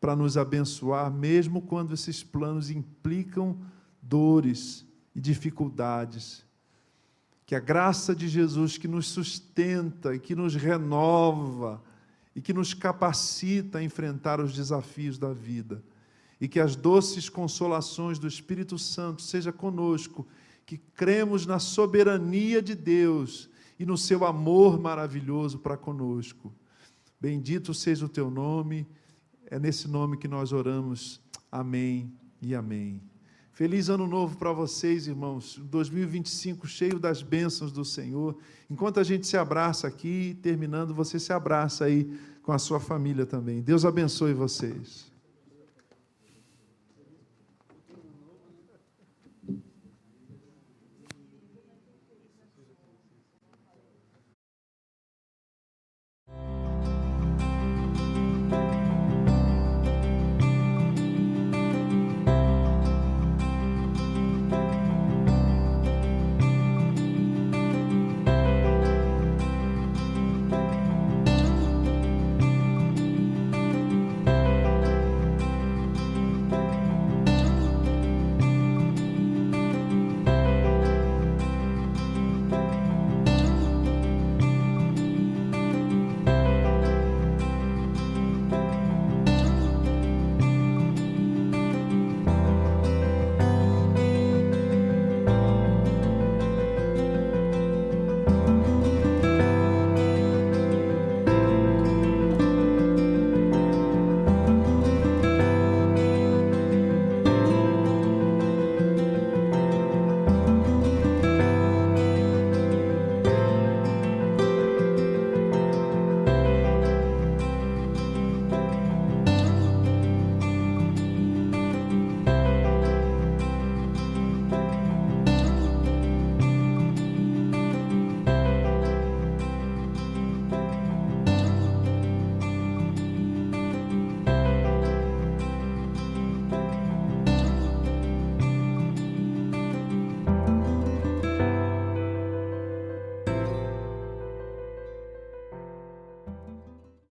para nos abençoar, mesmo quando esses planos implicam dores e dificuldades. Que a graça de Jesus, que nos sustenta e que nos renova e que nos capacita a enfrentar os desafios da vida, e que as doces consolações do Espírito Santo seja conosco, que cremos na soberania de Deus e no seu amor maravilhoso para conosco. Bendito seja o teu nome, é nesse nome que nós oramos. Amém e amém. Feliz ano novo para vocês, irmãos. 2025 cheio das bênçãos do Senhor. Enquanto a gente se abraça aqui, terminando, você se abraça aí com a sua família também. Deus abençoe vocês.